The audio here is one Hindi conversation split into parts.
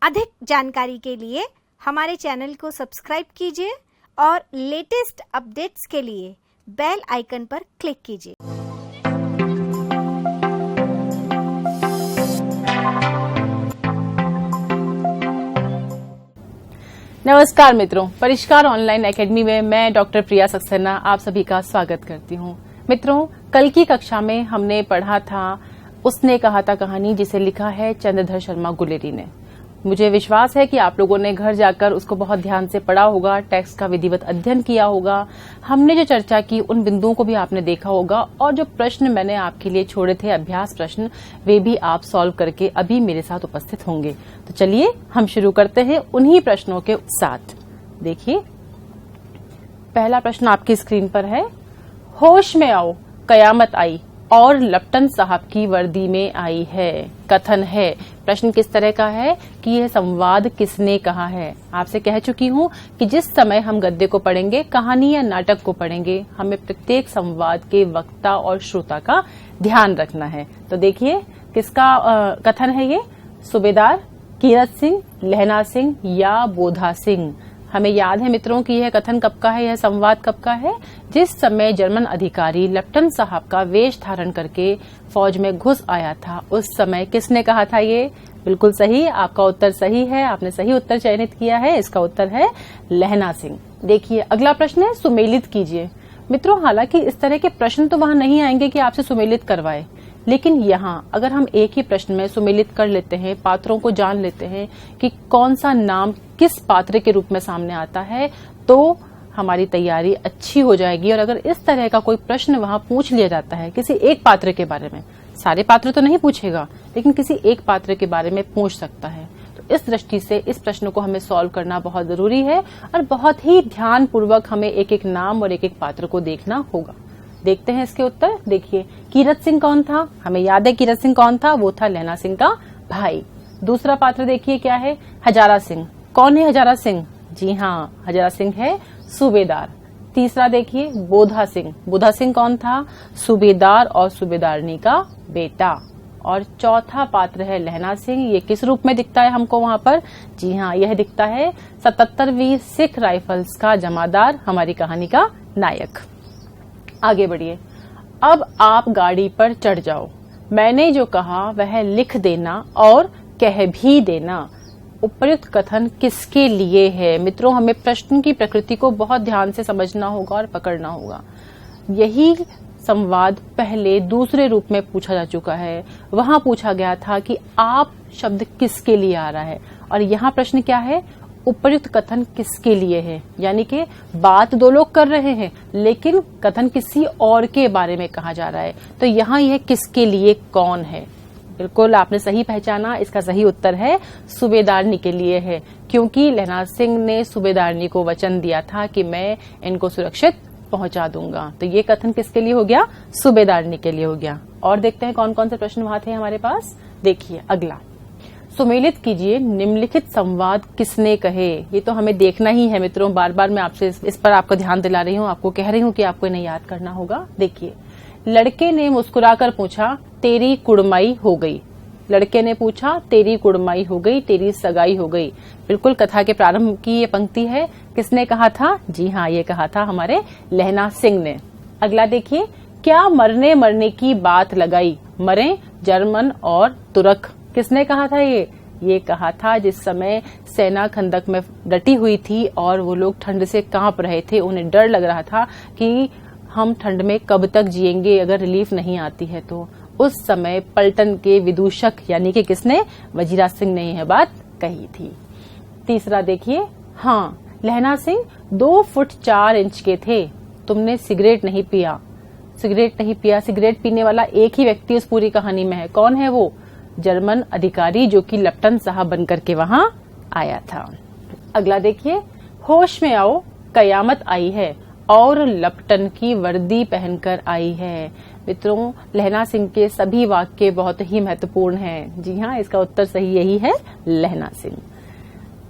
अधिक जानकारी के लिए हमारे चैनल को सब्सक्राइब कीजिए और लेटेस्ट अपडेट्स के लिए बेल आइकन पर क्लिक कीजिए। नमस्कार मित्रों, परिष्कार ऑनलाइन एकेडमी में मैं डॉक्टर प्रिया सक्सेना आप सभी का स्वागत करती हूं। मित्रों, कल की कक्षा में हमने पढ़ा था उसने कहा था कहानी, जिसे लिखा है चंद्रधर शर्मा गुलेरी ने। मुझे विश्वास है कि आप लोगों ने घर जाकर उसको बहुत ध्यान से पढ़ा होगा, टेक्स्ट का विधिवत अध्ययन किया होगा। हमने जो चर्चा की उन बिंदुओं को भी आपने देखा होगा और जो प्रश्न मैंने आपके लिए छोड़े थे, अभ्यास प्रश्न, वे भी आप सॉल्व करके अभी मेरे साथ उपस्थित होंगे। तो चलिए हम शुरू करते हैं उन्हीं प्रश्नों के साथ। देखिए, पहला प्रश्न आपकी स्क्रीन पर है। होश में आओ, कयामत आई और लप्टन साहब की वर्दी में आई है। कथन है। प्रश्न किस तरह का है कि यह संवाद किसने कहा है। आपसे कह चुकी हूं कि जिस समय हम गद्य को पढ़ेंगे, कहानी या नाटक को पढ़ेंगे, हमें प्रत्येक संवाद के वक्ता और श्रोता का ध्यान रखना है। तो देखिए किसका कथन है ये। सूबेदार कीरत सिंह, लहना सिंह या बोधा सिंह। हमें याद है मित्रों कि यह कथन कब का है, यह संवाद कब का है। जिस समय जर्मन अधिकारी लप्टन साहब का वेश धारण करके फौज में घुस आया था, उस समय किसने कहा था ये। बिल्कुल सही, आपका उत्तर सही है, आपने सही उत्तर चयनित किया है। इसका उत्तर है लहना सिंह। देखिए अगला प्रश्न है, सुमेलित कीजिए। मित्रों, हालांकि इस तरह के प्रश्न तो वहां नहीं आएंगे कि आपसे सुमेलित करवाए, लेकिन यहाँ अगर हम एक ही प्रश्न में सुमेलित कर लेते हैं, पात्रों को जान लेते हैं कि कौन सा नाम किस पात्र के रूप में सामने आता है, तो हमारी तैयारी अच्छी हो जाएगी। और अगर इस तरह का कोई प्रश्न वहां पूछ लिया जाता है किसी एक पात्र के बारे में, सारे पात्र तो नहीं पूछेगा, लेकिन किसी एक पात्र के बारे में पूछ सकता है, तो इस दृष्टि से इस प्रश्न को हमें सॉल्व करना बहुत जरूरी है और बहुत ही ध्यान पूर्वक हमें एक एक नाम और एक एक पात्र को देखना होगा। देखते हैं इसके उत्तर। देखिए, कीरत सिंह कौन था। हमें याद है कीरत सिंह कौन था, वो था लहना सिंह का भाई। दूसरा पात्र देखिए क्या है, हजारा सिंह। कौन है हजारा सिंह। जी हाँ, हजारा सिंह है सूबेदार। तीसरा देखिए बोधा सिंह। बोधा सिंह कौन था, सूबेदार और सूबेदारनी का बेटा। और चौथा पात्र है लहना सिंह। ये किस रूप में दिखता है हमको वहां पर। जी हाँ, यह दिखता है 77वीं सिख राइफल्स का जमादार, हमारी कहानी का नायक। आगे बढ़िए। अब आप गाड़ी पर चढ़ जाओ, मैंने जो कहा वह लिख देना और कह भी देना। उपर्युक्त कथन किसके लिए है। मित्रों, हमें प्रश्न की प्रकृति को बहुत ध्यान से समझना होगा और पकड़ना होगा। यही संवाद पहले दूसरे रूप में पूछा जा चुका है। वहां पूछा गया था कि आप शब्द किसके लिए आ रहा है, और यहाँ प्रश्न क्या है, उपर्युक्त कथन किसके लिए है। यानी कि बात दो लोग कर रहे हैं, लेकिन कथन किसी और के बारे में कहा जा रहा है। तो यहाँ यह किसके लिए कौन है। बिल्कुल आपने सही पहचाना, इसका सही उत्तर है सूबेदारनी के लिए है, क्योंकि लहना सिंह ने सूबेदारनी को वचन दिया था कि मैं इनको सुरक्षित पहुंचा दूंगा। तो ये कथन किसके लिए हो गया, सूबेदारनी के लिए हो गया। और देखते हैं कौन कौन से प्रश्न वहां थे हमारे पास। देखिए अगला, सुमेलित कीजिए निम्नलिखित संवाद किसने कहे। ये तो हमें देखना ही है मित्रों, बार बार मैं आपसे इस पर आपको ध्यान दिला रही हूँ, आपको कह रही हूँ कि आपको इन्हें याद करना होगा। देखिए, लड़के ने मुस्कुराकर पूछा, तेरी कुड़माई हो गई। लड़के ने पूछा, तेरी कुड़माई हो गई, तेरी सगाई हो गई। बिल्कुल कथा के प्रारंभ की ये पंक्ति है। किसने कहा था। जी हाँ, ये कहा था हमारे लहना सिंह ने। अगला देखिए, क्या मरने मरने की बात लगाई। मरे जर्मन और तुर्क। किसने कहा था ये कहा था जिस समय सेना खंदक में डटी हुई थी और वो लोग ठंड से कांप रहे थे, उन्हें डर लग रहा था कि हम ठंड में कब तक जिएंगे अगर रिलीफ नहीं आती है। तो उस समय पलटन के विदूषक यानी कि किसने, वजीरा सिंह ने यह बात कही थी। तीसरा देखिए, हाँ लहना सिंह 2 फुट 4 इंच के थे, तुमने सिगरेट नहीं पिया। सिगरेट नहीं पिया, सिगरेट पीने वाला एक ही व्यक्ति इस पूरी कहानी में है। कौन है वो, जर्मन अधिकारी जो कि लप्टन साहब बनकर के वहां आया था। अगला देखिए, होश में आओ, कयामत आई है और लप्टन की वर्दी पहनकर आई है। मित्रों, लहना सिंह के सभी वाक्य बहुत ही महत्वपूर्ण हैं। जी हाँ, इसका उत्तर सही यही है, लहना सिंह।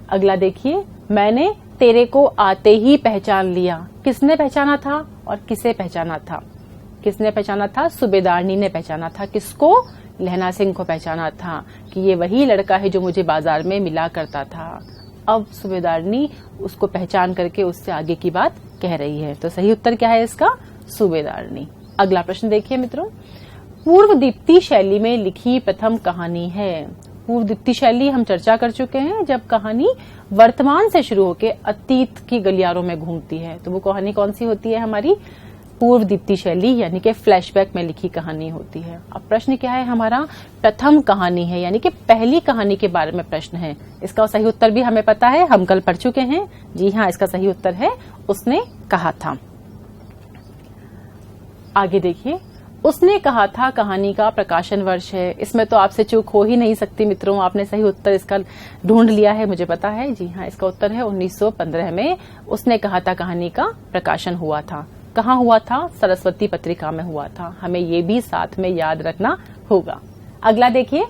अगला देखिए, मैंने तेरे को आते ही पहचान लिया। किसने पहचाना था और किसे पहचाना था। किसने पहचाना था? सूबेदारनी ने पहचाना था। किसको? लहना सिंह को पहचाना था कि ये वही लड़का है जो मुझे बाजार में मिला करता था। अब सूबेदारनी उसको पहचान करके उससे आगे की बात कह रही है। तो सही उत्तर क्या है इसका? सूबेदारनी। अगला प्रश्न देखिए मित्रों, पूर्व दीप्ति शैली में लिखी प्रथम कहानी है। पूर्व दीप्ति शैली हम चर्चा कर चुके हैं, जब कहानी वर्तमान से शुरू होकर अतीत की गलियारों में घूमती है। तो वो कहानी कौन सी होती है? हमारी पूर्व दीप्ति शैली यानी कि फ्लैशबैक में लिखी कहानी होती है। अब प्रश्न क्या है हमारा? प्रथम कहानी है, यानी कि पहली कहानी के बारे में प्रश्न है। इसका सही उत्तर भी हमें पता है, हम कल पढ़ चुके हैं। जी हाँ, इसका सही उत्तर है उसने कहा था। आगे देखिए, उसने कहा था कहानी का प्रकाशन वर्ष है। इसमें तो आपसे चूक हो ही नहीं सकती मित्रों, आपने सही उत्तर इसका ढूंढ लिया है, मुझे पता है। जी हाँ, इसका उत्तर है 1915 में उसने कहा था कहानी का प्रकाशन हुआ था। कहाँ हुआ था? सरस्वती पत्रिका में हुआ था। हमें ये भी साथ में याद रखना होगा। अगला देखिए,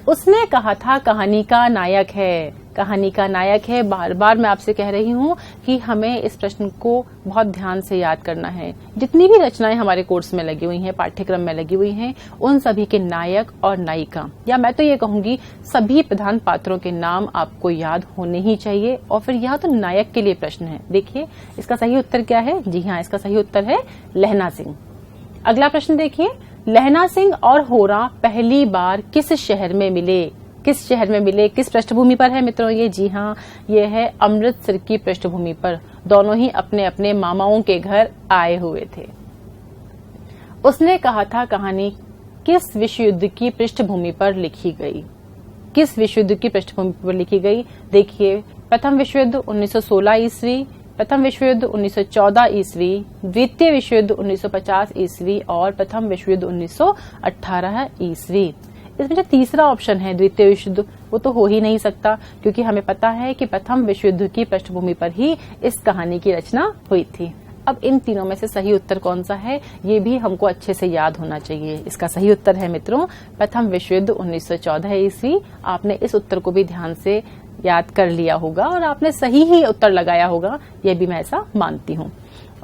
उसने कहा था कहानी का नायक है। कहानी का नायक है, बार बार मैं आपसे कह रही हूँ कि हमें इस प्रश्न को बहुत ध्यान से याद करना है। जितनी भी रचनाएं हमारे कोर्स में लगी हुई हैं, पाठ्यक्रम में लगी हुई हैं, उन सभी के नायक और नायिका, या मैं तो ये कहूंगी सभी प्रधान पात्रों के नाम आपको याद होने ही चाहिए। और फिर यहाँ तो नायक के लिए प्रश्न है। देखिए इसका सही उत्तर क्या है? जी हाँ, इसका सही उत्तर है लहना सिंह। अगला प्रश्न देखिए, लहना सिंह और होरा पहली बार किस शहर में मिले? किस शहर में मिले? किस पृष्ठभूमि पर है मित्रों ये? जी हाँ, ये है अमृतसर की पृष्ठभूमि पर। दोनों ही अपने अपने मामाओं के घर आए हुए थे। उसने कहा था कहानी किस विश्व युद्ध की पृष्ठभूमि पर लिखी गई? किस विश्व युद्ध की पृष्ठभूमि पर लिखी गई? देखिए, प्रथम विश्व युद्ध 1916 ईस्वी, प्रथम विश्व युद्ध 1914 ईस्वी, द्वितीय विश्व युद्ध 1950 ईस्वी और प्रथम विश्व युद्ध 1918 ईस्वी। इसमें जो तीसरा ऑप्शन है द्वितीय विश्व युद्ध, वो तो हो ही नहीं सकता, क्योंकि हमें पता है कि प्रथम विश्व युद्ध की पृष्ठभूमि पर ही इस कहानी की रचना हुई थी। अब इन तीनों में से सही उत्तर कौन सा है, ये भी हमको अच्छे से याद होना चाहिए। इसका सही उत्तर है मित्रों प्रथम विश्व युद्ध 1914 ईस्वी। आपने इस उत्तर को भी ध्यान से याद कर लिया होगा और आपने सही ही उत्तर लगाया होगा, ये भी मैं ऐसा मानती हूँ।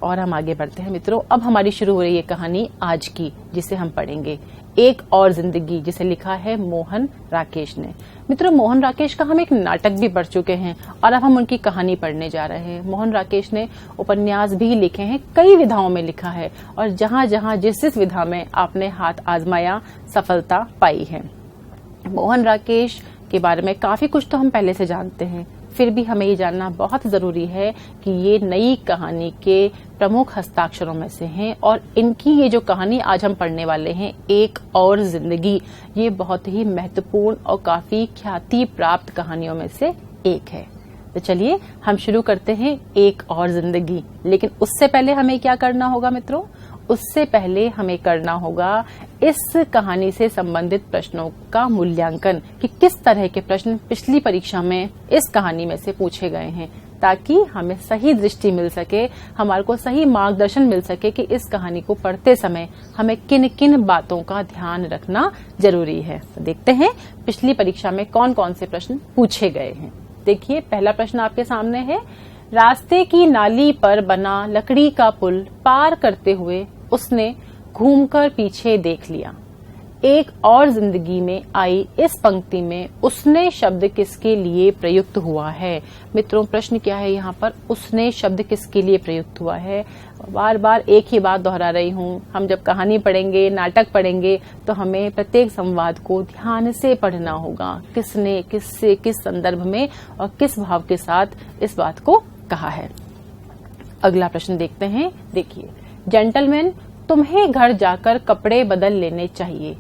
और हम आगे बढ़ते हैं मित्रों। अब हमारी शुरू हो रही है कहानी आज की, जिसे हम पढ़ेंगे एक और जिंदगी, जिसे लिखा है मोहन राकेश ने। मित्रों, मोहन राकेश का हम एक नाटक भी पढ़ चुके हैं और अब हम उनकी कहानी पढ़ने जा रहे हैं। मोहन राकेश ने उपन्यास भी लिखे हैं, कई विधाओं में लिखा है और जहां जहां जिस विधा में आपने हाथ आजमाया सफलता पाई है। मोहन राकेश के बारे में काफी कुछ तो हम पहले से जानते हैं, फिर भी हमें ये जानना बहुत जरूरी है कि ये नई कहानी के प्रमुख हस्ताक्षरों में से हैं और इनकी ये जो कहानी आज हम पढ़ने वाले हैं एक और जिंदगी, ये बहुत ही महत्वपूर्ण और काफी ख्याति प्राप्त कहानियों में से एक है। तो चलिए हम शुरू करते हैं एक और जिंदगी। लेकिन उससे पहले हमें क्या करना होगा मित्रों? उससे पहले हमें करना होगा इस कहानी से संबंधित प्रश्नों का मूल्यांकन कि किस तरह के प्रश्न पिछली परीक्षा में इस कहानी में से पूछे गए हैं, ताकि हमें सही दृष्टि मिल सके, हमारे को सही मार्गदर्शन मिल सके कि इस कहानी को पढ़ते समय हमें किन किन बातों का ध्यान रखना जरूरी है। तो देखते हैं पिछली परीक्षा में कौन कौन से प्रश्न पूछे गए हैं। देखिए, पहला प्रश्न आपके सामने है, रास्ते की नाली पर बना लकड़ी का पुल पार करते हुए उसने घूमकर पीछे देख लिया। एक और जिंदगी में आई इस पंक्ति में उसने शब्द किसके लिए प्रयुक्त हुआ है? मित्रों, प्रश्न क्या है यहाँ पर? उसने शब्द किसके लिए प्रयुक्त हुआ है? बार बार एक ही बात दोहरा रही हूँ, हम जब कहानी पढ़ेंगे, नाटक पढ़ेंगे, तो हमें प्रत्येक संवाद को ध्यान से पढ़ना होगा। किसने, किससे, किस संदर्भ में और किस भाव के साथ इस बात को कहा है। अगला प्रश्न देखते हैं। देखिए, जेंटलमैन, तुम्हें घर जाकर कपड़े बदल लेने चाहिए।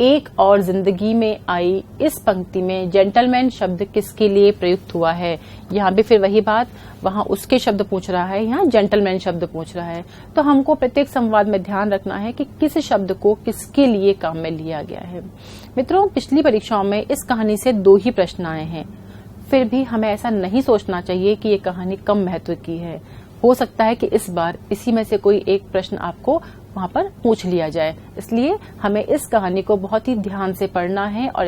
एक और जिंदगी में आई इस पंक्ति में जेंटलमैन शब्द किसके लिए प्रयुक्त हुआ है? यहाँ भी फिर वही बात, वहां उसके शब्द पूछ रहा है, यहाँ जेंटलमैन शब्द पूछ रहा है। तो हमको प्रत्येक संवाद में ध्यान रखना है कि किस शब्द को किसके लिए काम में लिया गया है। मित्रों, पिछली परीक्षाओं में इस कहानी से 2 ही प्रश्न आए हैं, फिर भी हमें ऐसा नहीं सोचना चाहिए कि ये कहानी कम महत्व की है। हो सकता है कि इस बार इसी में से कोई एक प्रश्न आपको वहां पर पूछ लिया जाए, इसलिए हमें इस कहानी को बहुत ही ध्यान से पढ़ना है और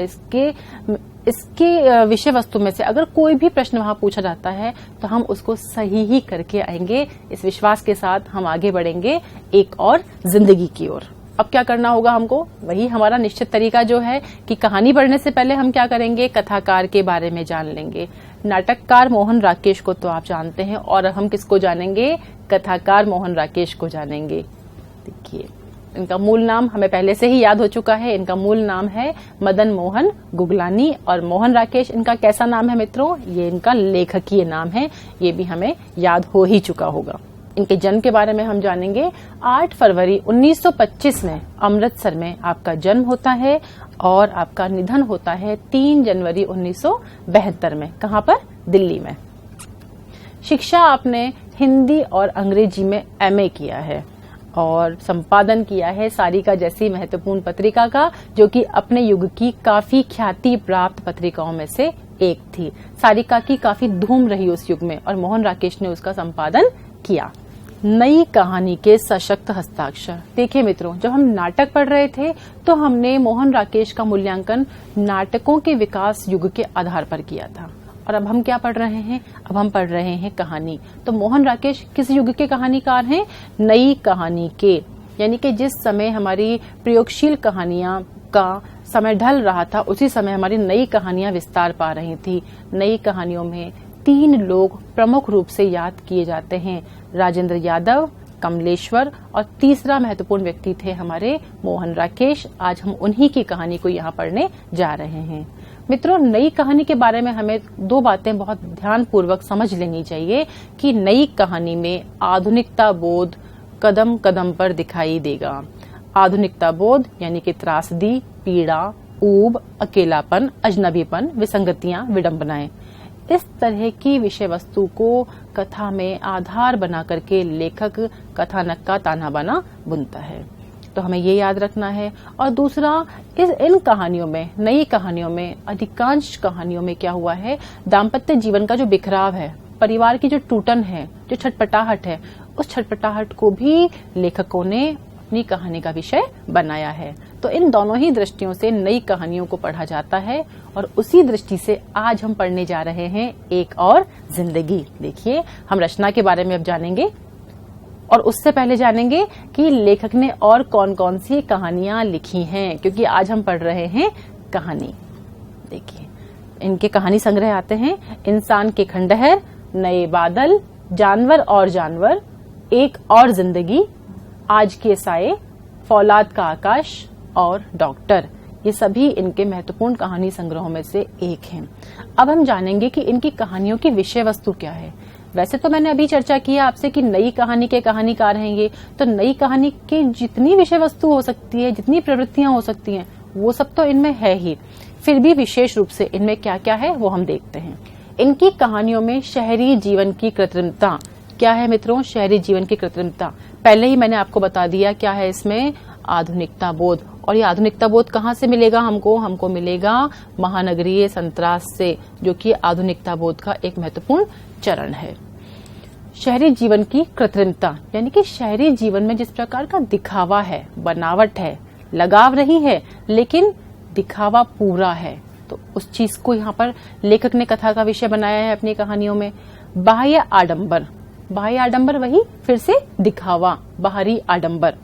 इसके विषय वस्तु में से अगर कोई भी प्रश्न वहां पूछा जाता है तो हम उसको सही ही करके आएंगे। इस विश्वास के साथ हम आगे बढ़ेंगे एक और जिंदगी की ओर। अब क्या करना होगा हमको, वही हमारा निश्चित तरीका जो है कि कहानी पढ़ने से पहले हम क्या करेंगे, कथाकार के बारे में जान लेंगे। नाटककार मोहन राकेश को तो आप जानते हैं, और हम किसको जानेंगे, कथाकार मोहन राकेश को जानेंगे। देखिए, इनका मूल नाम हमें पहले से ही याद हो चुका है। इनका मूल नाम है मदन मोहन गुगलानी, और मोहन राकेश इनका कैसा नाम है मित्रों, ये इनका लेखकीय नाम है। ये भी हमें याद हो ही चुका होगा। इनके जन्म के बारे में हम जानेंगे। 8 फरवरी 1925 में अमृतसर में आपका जन्म होता है, और आपका निधन होता है 3 जनवरी 1972 में। कहां पर, दिल्ली में। शिक्षा आपने हिंदी और अंग्रेजी में MA किया है, और संपादन किया है सारिका जैसी महत्वपूर्ण पत्रिका का, जो कि अपने युग की काफी ख्याति प्राप्त पत्रिकाओं में से एक थी। सारिका की काफी धूम रही उस युग में, और मोहन राकेश ने उसका संपादन किया। नई कहानी के सशक्त हस्ताक्षर। देखिए मित्रों, जब हम नाटक पढ़ रहे थे तो हमने मोहन राकेश का मूल्यांकन नाटकों के विकास युग के आधार पर किया था, और अब हम क्या पढ़ रहे हैं, अब हम पढ़ रहे हैं कहानी। तो मोहन राकेश किस युग के कहानीकार हैं, नई कहानी के, यानी कि जिस समय हमारी प्रयोगशील कहानियां का समय ढल रहा था, उसी समय हमारी नई कहानियां विस्तार पा रही थी। नई कहानियों में 3 लोग प्रमुख रूप से याद किए जाते हैं, राजेंद्र यादव, कमलेश्वर, और तीसरा महत्वपूर्ण व्यक्ति थे हमारे मोहन राकेश। आज हम उन्हीं की कहानी को यहाँ पढ़ने जा रहे हैं। मित्रों, नई कहानी के बारे में हमें 2 बातें बहुत ध्यानपूर्वक समझ लेनी चाहिए कि नई कहानी में आधुनिकता बोध कदम कदम पर दिखाई देगा। आधुनिकता बोध यानी कि त्रासदी, पीड़ा, ऊब, अकेलापन, अजनबीपन, विसंगतियां, विडंबनाएं, इस तरह की विषय वस्तु को कथा में आधार बना करके लेखक कथानक का ताना बाना बुनता है। तो हमें ये याद रखना है। और दूसरा, इन कहानियों में, नई कहानियों में, अधिकांश कहानियों में क्या हुआ है, दाम्पत्य जीवन का जो बिखराव है, परिवार की जो टूटन है, जो छटपटाहट है, उस छटपटाहट को भी लेखकों ने अपनी कहानी का विषय बनाया है। तो इन दोनों ही दृष्टियों से नई कहानियों को पढ़ा जाता है, और उसी दृष्टि से आज हम पढ़ने जा रहे हैं एक और जिंदगी। देखिए, हम रचना के बारे में अब जानेंगे, और उससे पहले जानेंगे कि लेखक ने और कौन कौन सी कहानियां लिखी हैं, क्योंकि आज हम पढ़ रहे हैं कहानी। देखिए, इनके कहानी संग्रह आते हैं, इंसान के खंडहर, नए बादल, जानवर और जानवर, एक और जिंदगी, आज के साए, फौलाद का आकाश और डॉक्टर। ये सभी इनके महत्वपूर्ण कहानी संग्रहों में से एक हैं। अब हम जानेंगे कि इनकी कहानियों की विषय वस्तु क्या है। वैसे तो मैंने अभी चर्चा की आपसे कि नई कहानी के कहानीकार हैं ये, तो नई कहानी की जितनी विषय वस्तु हो सकती है, जितनी प्रवृत्तियां हो सकती हैं, वो सब तो इनमें है ही। फिर भी विशेष रूप से इनमें क्या क्या है वो हम देखते हैं। इनकी कहानियों में शहरी जीवन की कृत्रिमता क्या है मित्रों, शहरी जीवन की कृत्रिमता। पहले ही मैंने आपको बता दिया क्या है इसमें, आधुनिकता बोध। और ये आधुनिकता बोध कहाँ से मिलेगा हमको मिलेगा महानगरीय संतरास से, जो कि आधुनिकता बोध का एक महत्वपूर्ण चरण है। शहरी जीवन की कृत्रिमता यानी कि शहरी जीवन में जिस प्रकार का दिखावा है, बनावट है, लगाव नहीं है, लेकिन दिखावा पूरा है, तो उस चीज को यहाँ पर लेखक ने कथा का विषय बनाया है अपनी कहानियों में। बाह्य आडंबर, बाह्य आडंबर वही फिर से दिखावा, बाहरी आडंबर,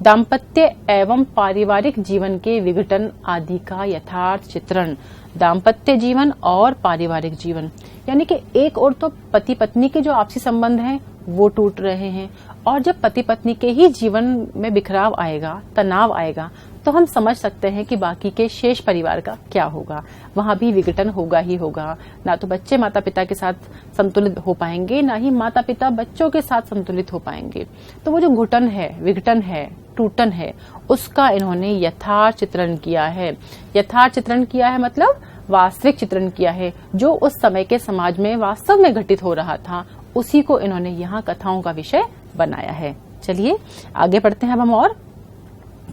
दाम्पत्य एवं पारिवारिक जीवन के विघटन आदि का यथार्थ चित्रण। दाम्पत्य जीवन और पारिवारिक जीवन यानी कि एक और तो पति पत्नी के जो आपसी संबंध हैं वो टूट रहे हैं, और जब पति पत्नी के ही जीवन में बिखराव आएगा, तनाव आएगा, तो हम समझ सकते हैं कि बाकी के शेष परिवार का क्या होगा। वहां भी विघटन होगा ही होगा। ना तो बच्चे माता पिता के साथ संतुलित हो पाएंगे, ना ही माता पिता बच्चों के साथ संतुलित हो पाएंगे। तो वो जो घुटन है, विघटन है, टूटन है, उसका इन्होंने यथार्थ चित्रण किया है। यथार्थ चित्रण किया है मतलब वास्तविक चित्रण किया है, जो उस समय के समाज में वास्तव में घटित हो रहा था, उसी को इन्होंने यहाँ कथाओं का विषय बनाया है। चलिए आगे बढ़ते हैं अब हम और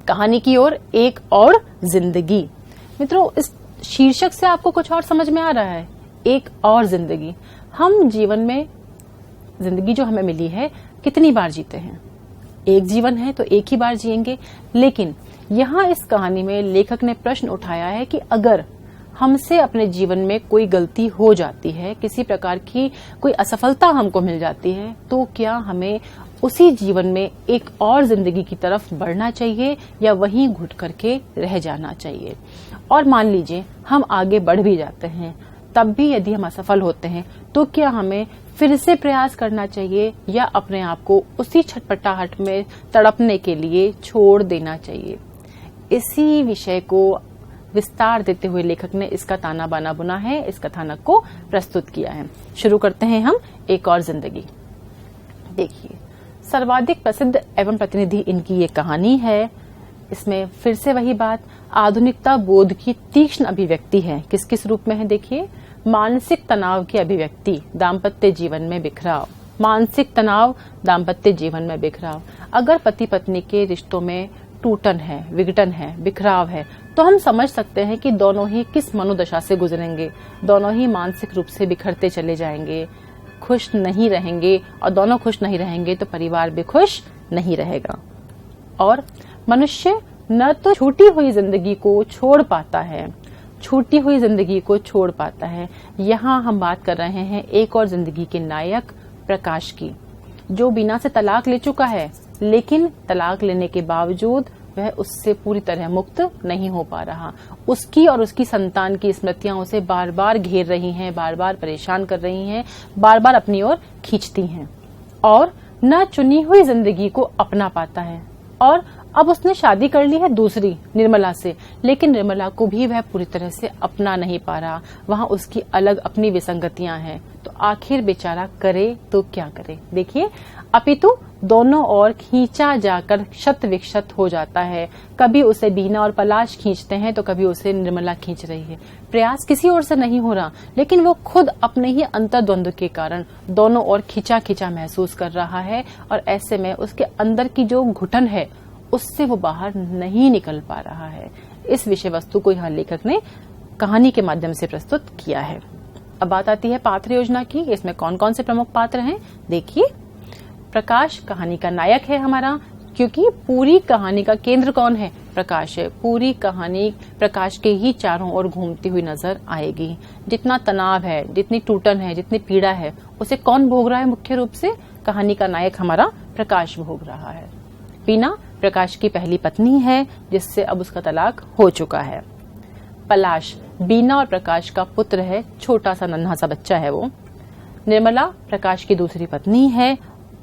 कहानी की ओर, एक और जिंदगी। मित्रों, इस शीर्षक से आपको कुछ और समझ में आ रहा है, एक और जिंदगी। हम जीवन में जिंदगी जो हमें मिली है कितनी बार जीते हैं? एक जीवन है तो एक ही बार जिएंगे। लेकिन यहाँ इस कहानी में लेखक ने प्रश्न उठाया है कि अगर हमसे अपने जीवन में कोई गलती हो जाती है, किसी प्रकार की कोई असफलता हमको मिल जाती है, तो क्या हमें उसी जीवन में एक और जिंदगी की तरफ बढ़ना चाहिए या वहीं घुट करके रह जाना चाहिए? और मान लीजिए हम आगे बढ़ भी जाते हैं, तब भी यदि हम असफल होते हैं, तो क्या हमें फिर से प्रयास करना चाहिए या अपने आप को उसी छटपटाहट में तड़पने के लिए छोड़ देना चाहिए? इसी विषय को विस्तार देते हुए लेखक ने इसका ताना बाना बुना है, इस कथानक को प्रस्तुत किया है। शुरू करते हैं हम एक और जिंदगी। देखिए, सर्वाधिक प्रसिद्ध एवं प्रतिनिधि इनकी ये कहानी है। इसमें फिर से वही बात, आधुनिकता बोध की तीक्ष्ण अभिव्यक्ति है। किस किस रूप में है? देखिए, मानसिक तनाव की अभिव्यक्ति, दाम्पत्य जीवन में बिखराव। मानसिक तनाव, दाम्पत्य जीवन में बिखराव। अगर पति पत्नी के रिश्तों में टूटन है, विघटन है, बिखराव है, तो हम समझ सकते हैं कि दोनों ही किस मनोदशा से गुजरेंगे। दोनों ही मानसिक रूप से बिखरते चले जाएंगे, खुश नहीं रहेंगे, और दोनों खुश नहीं रहेंगे तो परिवार भी खुश नहीं रहेगा। और मनुष्य न तो छूटी हुई जिंदगी को छोड़ पाता है, छूटी हुई जिंदगी को छोड़ पाता है। यहाँ हम बात कर रहे हैं एक और जिंदगी के नायक प्रकाश की, जो बीना से तलाक ले चुका है, लेकिन तलाक लेने के बावजूद वह उससे पूरी तरह मुक्त नहीं हो पा रहा। उसकी और उसकी संतान की स्मृतियां उसे बार बार घेर रही हैं, बार बार परेशान कर रही हैं, बार बार अपनी ओर खींचती हैं, और न चुनी हुई जिंदगी को अपना पाता है। और अब उसने शादी कर ली है दूसरी, निर्मला से, लेकिन निर्मला को भी वह पूरी तरह से अपना नहीं पा रहा। वहां उसकी अलग अपनी विसंगतियां हैं। तो आखिर बेचारा करे तो क्या करे? देखिए, अपितु दोनों ओर खींचा जाकर शत विक्षत हो जाता है। कभी उसे बीना और पलाश खींचते हैं तो कभी उसे निर्मला खींच रही है। प्रयास किसी ओर से नहीं हो रहा, लेकिन वो खुद अपने ही अंतर्द्वंद के कारण दोनों ओर खिंचा खिंचा महसूस कर रहा है, और ऐसे में उसके अंदर की जो घुटन है उससे वो बाहर नहीं निकल पा रहा है। इस विषय वस्तु को यहाँ लेखक ने कहानी के माध्यम से प्रस्तुत किया है। अब बात आती है पात्र योजना की। इसमें कौन कौन से प्रमुख पात्र हैं? देखिए, प्रकाश कहानी का नायक है हमारा, क्योंकि पूरी कहानी का केंद्र कौन है? प्रकाश है। पूरी कहानी प्रकाश के ही चारों ओर घूमती हुई नजर आएगी। जितना तनाव है, जितनी टूटन है, जितनी पीड़ा है, उसे कौन भोग रहा है? मुख्य रूप से कहानी का नायक हमारा प्रकाश भोग रहा है। बीना प्रकाश की पहली पत्नी है, जिससे अब उसका तलाक हो चुका है। पलाश बीना और प्रकाश का पुत्र है, छोटा सा नन्हा सा बच्चा है वो। निर्मला प्रकाश की दूसरी पत्नी है।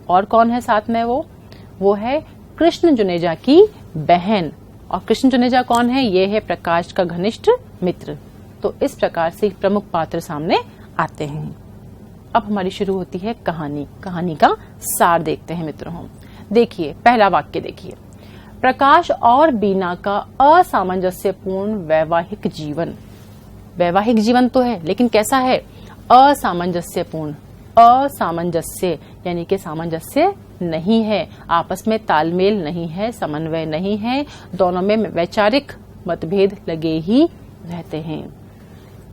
और कौन है साथ में? वो है कृष्ण जुनेजा की बहन। और कृष्ण जुनेजा कौन है? ये है प्रकाश का घनिष्ठ मित्र। तो इस प्रकार से प्रमुख पात्र सामने आते हैं। अब हमारी शुरू होती है कहानी। कहानी का सार देखते हैं मित्रों हम। देखिए, पहला वाक्य देखिए, प्रकाश और बीना का असामंजस्यपूर्ण वैवाहिक जीवन। वैवाहिक जीवन तो है, लेकिन कैसा है? असामंजस्यपूर्ण। असामंजस्य यानी कि सामंजस्य नहीं है, आपस में तालमेल नहीं है, समन्वय नहीं है, दोनों में वैचारिक मतभेद लगे ही रहते हैं।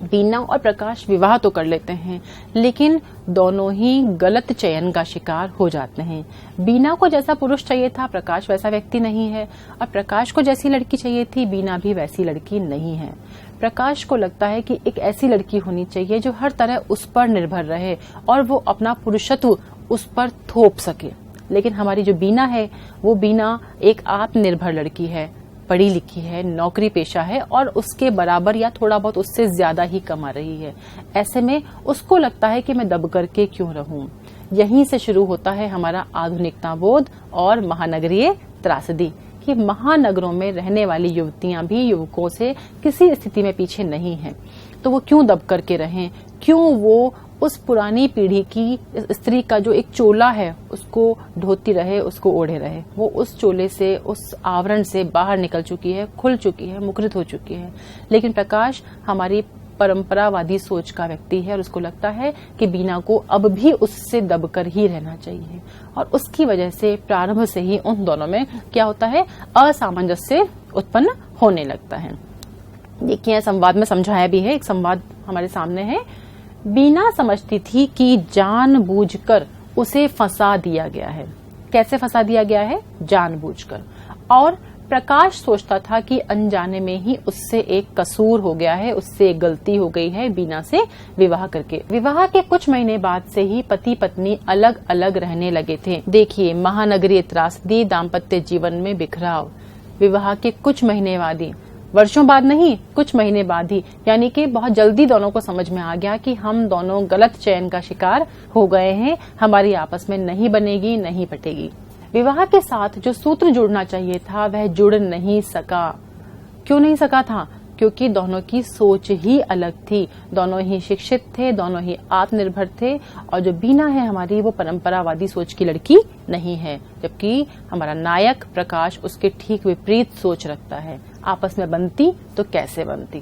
बीना और प्रकाश विवाह तो कर लेते हैं, लेकिन दोनों ही गलत चयन का शिकार हो जाते हैं। बीना को जैसा पुरुष चाहिए था, प्रकाश वैसा व्यक्ति नहीं है, और प्रकाश को जैसी लड़की चाहिए थी, बीना भी वैसी लड़की नहीं है। प्रकाश को लगता है कि एक ऐसी लड़की होनी चाहिए जो हर तरह उस पर निर्भर रहे और वो अपना पुरुषत्व उस पर थोप सके। लेकिन हमारी जो बीना है, वो बीना एक आत्मनिर्भर लड़की है, पढ़ी लिखी है, नौकरी पेशा है, और उसके बराबर या थोड़ा बहुत उससे ज्यादा ही कमा रही है। ऐसे में उसको लगता है कि मैं दब करके क्यों रहूं। यहीं से शुरू होता है हमारा आधुनिकता बोध और महानगरीय त्रासदी, कि महानगरों में रहने वाली युवतियां भी युवकों से किसी स्थिति में पीछे नहीं हैं। तो वो क्यों दब करके रहें? क्यों वो उस पुरानी पीढ़ी की स्त्री का जो एक चोला है उसको ढोती रहे, उसको ओढ़े रहे? वो उस चोले से, उस आवरण से बाहर निकल चुकी है, खुल चुकी है, मुखरित हो चुकी है। लेकिन प्रकाश हमारी परंपरावादी सोच का व्यक्ति है और उसको लगता है कि बीना को अब भी उससे दबकर ही रहना चाहिए, और उसकी वजह से प्रारंभ से ही उन दोनों में क्या होता है? असामंजस्य उत्पन्न होने लगता है। देखिए, संवाद में समझाया भी है, एक संवाद हमारे सामने है। बीना समझती थी कि जानबूझकर उसे फंसा दिया गया है। कैसे फंसा दिया गया है? जानबूझकर। और प्रकाश सोचता था कि अनजाने में ही उससे एक कसूर हो गया है, उससे एक गलती हो गई है बीना से विवाह करके। विवाह के कुछ महीने बाद से ही पति पत्नी अलग अलग रहने लगे थे। देखिए, महानगरीय त्रासदी, दाम्पत्य जीवन में बिखराव। विवाह के कुछ महीने बाद ही, वर्षों बाद नहीं, कुछ महीने बाद ही, यानी कि बहुत जल्दी दोनों को समझ में आ गया कि हम दोनों गलत चयन का शिकार हो गए हैं, हमारी आपस में नहीं बनेगी, नहीं पटेगी। विवाह के साथ जो सूत्र जुड़ना चाहिए था वह जुड़ नहीं सका। क्यों नहीं सका था? क्योंकि दोनों की सोच ही अलग थी। दोनों ही शिक्षित थे, दोनों ही आत्मनिर्भर थे, और जो बीना है हमारी, वो परंपरावादी सोच की लड़की नहीं है, जबकि हमारा नायक प्रकाश उसके ठीक विपरीत सोच रखता है। आपस में बनती तो कैसे बनती?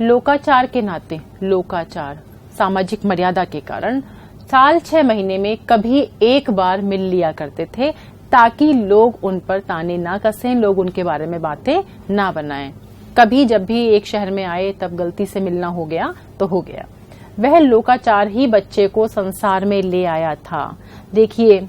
लोकाचार के नाते, लोकाचार सामाजिक मर्यादा के कारण साल 6 महीने में कभी एक बार मिल लिया करते थे, ताकि लोग उन पर ताने ना कसें, लोग उनके बारे में बातें ना बनाएं। कभी जब भी एक शहर में आए तब गलती से मिलना हो गया तो हो गया। वह लोकाचार ही बच्चे को संसार में ले आया था। देखिए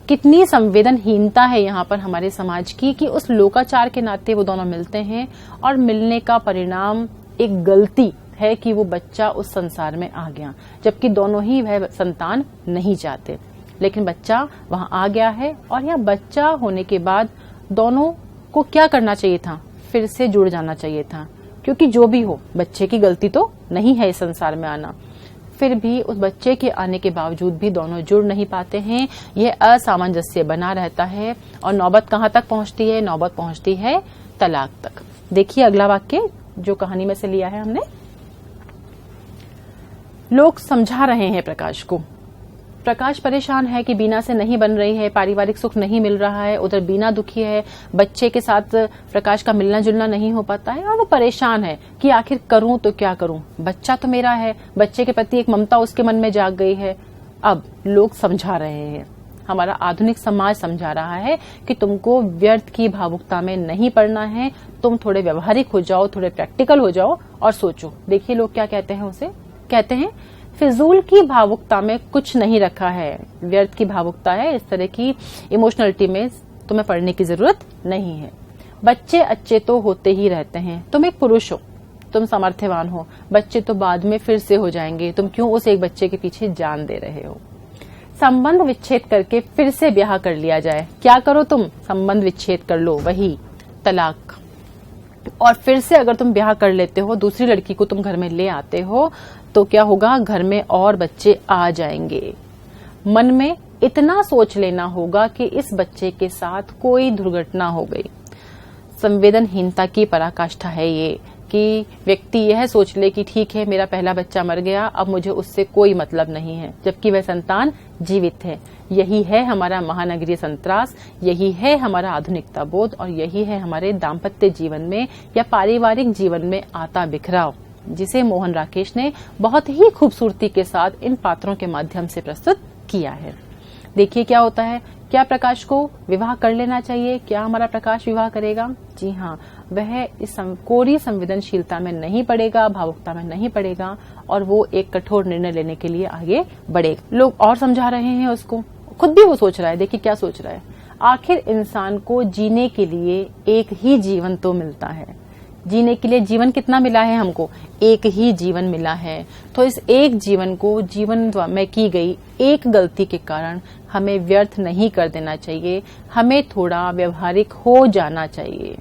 कितनी संवेदनहीनता है यहाँ पर हमारे समाज की, कि उस लोकाचार के नाते वो दोनों मिलते हैं और मिलने का परिणाम एक गलती है कि वो बच्चा उस संसार में आ गया, जबकि दोनों ही वह संतान नहीं चाहते, लेकिन बच्चा वहां आ गया है। और यहाँ बच्चा होने के बाद दोनों को क्या करना चाहिए था? फिर से जुड़ जाना चाहिए था, क्योंकि जो भी हो, बच्चे की गलती तो नहीं है इस संसार में आना। फिर भी उस बच्चे के आने के बावजूद भी दोनों जुड़ नहीं पाते हैं। यह असामंजस्य बना रहता है और नौबत कहाँ तक पहुंचती है? नौबत पहुंचती है तलाक तक। देखिए अगला वाक्य जो कहानी में से लिया है हमने। लोग समझा रहे हैं प्रकाश को। प्रकाश परेशान है कि बीना से नहीं बन रही है, पारिवारिक सुख नहीं मिल रहा है। उधर बीना दुखी है, बच्चे के साथ प्रकाश का मिलना जुलना नहीं हो पाता है, और वो परेशान है कि आखिर करूं तो क्या करूं। बच्चा तो मेरा है, बच्चे के प्रति एक ममता उसके मन में जाग गई है। अब लोग समझा रहे हैं, हमारा आधुनिक समाज समझा रहा है कि तुमको व्यर्थ की भावुकता में नहीं पड़ना है, तुम थोड़े व्यवहारिक हो जाओ, थोड़े प्रैक्टिकल हो जाओ और सोचो। देखिए लोग क्या कहते हैं, उसे कहते हैं फिजूल की भावुकता में कुछ नहीं रखा है, व्यर्थ की भावुकता है, इस तरह की इमोशनलिटी में तुम्हें पड़ने की जरूरत नहीं है। बच्चे अच्छे तो होते ही रहते हैं, तुम एक पुरुष हो, तुम सामर्थ्यवान हो, बच्चे तो बाद में फिर से हो जाएंगे, तुम क्यों उस एक बच्चे के पीछे जान दे रहे हो। संबंध विच्छेद करके फिर से ब्याह कर लिया जाए। क्या करो तुम? संबंध विच्छेद कर लो, वही तलाक। और फिर से अगर तुम ब्याह कर लेते हो, दूसरी लड़की को तुम घर में ले आते हो, तो क्या होगा? घर में और बच्चे आ जाएंगे। मन में इतना सोच लेना होगा कि इस बच्चे के साथ कोई दुर्घटना हो गई। संवेदनहीनता की पराकाष्ठा है ये, कि व्यक्ति यह सोच ले कि ठीक है मेरा पहला बच्चा मर गया, अब मुझे उससे कोई मतलब नहीं है, जबकि वह संतान जीवित है। यही है हमारा महानगरीय संत्रास, यही है हमारा आधुनिकता बोध, और यही है हमारे दाम्पत्य जीवन में या पारिवारिक जीवन में आता बिखराव, जिसे मोहन राकेश ने बहुत ही खूबसूरती के साथ इन पात्रों के माध्यम से प्रस्तुत किया है। देखिए क्या होता है। क्या प्रकाश को विवाह कर लेना चाहिए? क्या हमारा प्रकाश विवाह करेगा? जी हाँ, वह इस कोरी संवेदनशीलता में नहीं पड़ेगा, भावुकता में नहीं पड़ेगा, और वो एक कठोर निर्णय लेने के लिए आगे बढ़ेगा। लोग और समझा रहे हैं उसको, खुद भी वो सोच रहा है। देखिए क्या सोच रहा है। आखिर इंसान को जीने के लिए एक ही जीवन तो मिलता है। जीने के लिए जीवन कितना मिला है हमको? एक ही जीवन मिला है। तो इस एक जीवन को जीवन में की गई एक गलती के कारण हमें व्यर्थ नहीं कर देना चाहिए, हमें थोड़ा व्यवहारिक हो जाना चाहिए।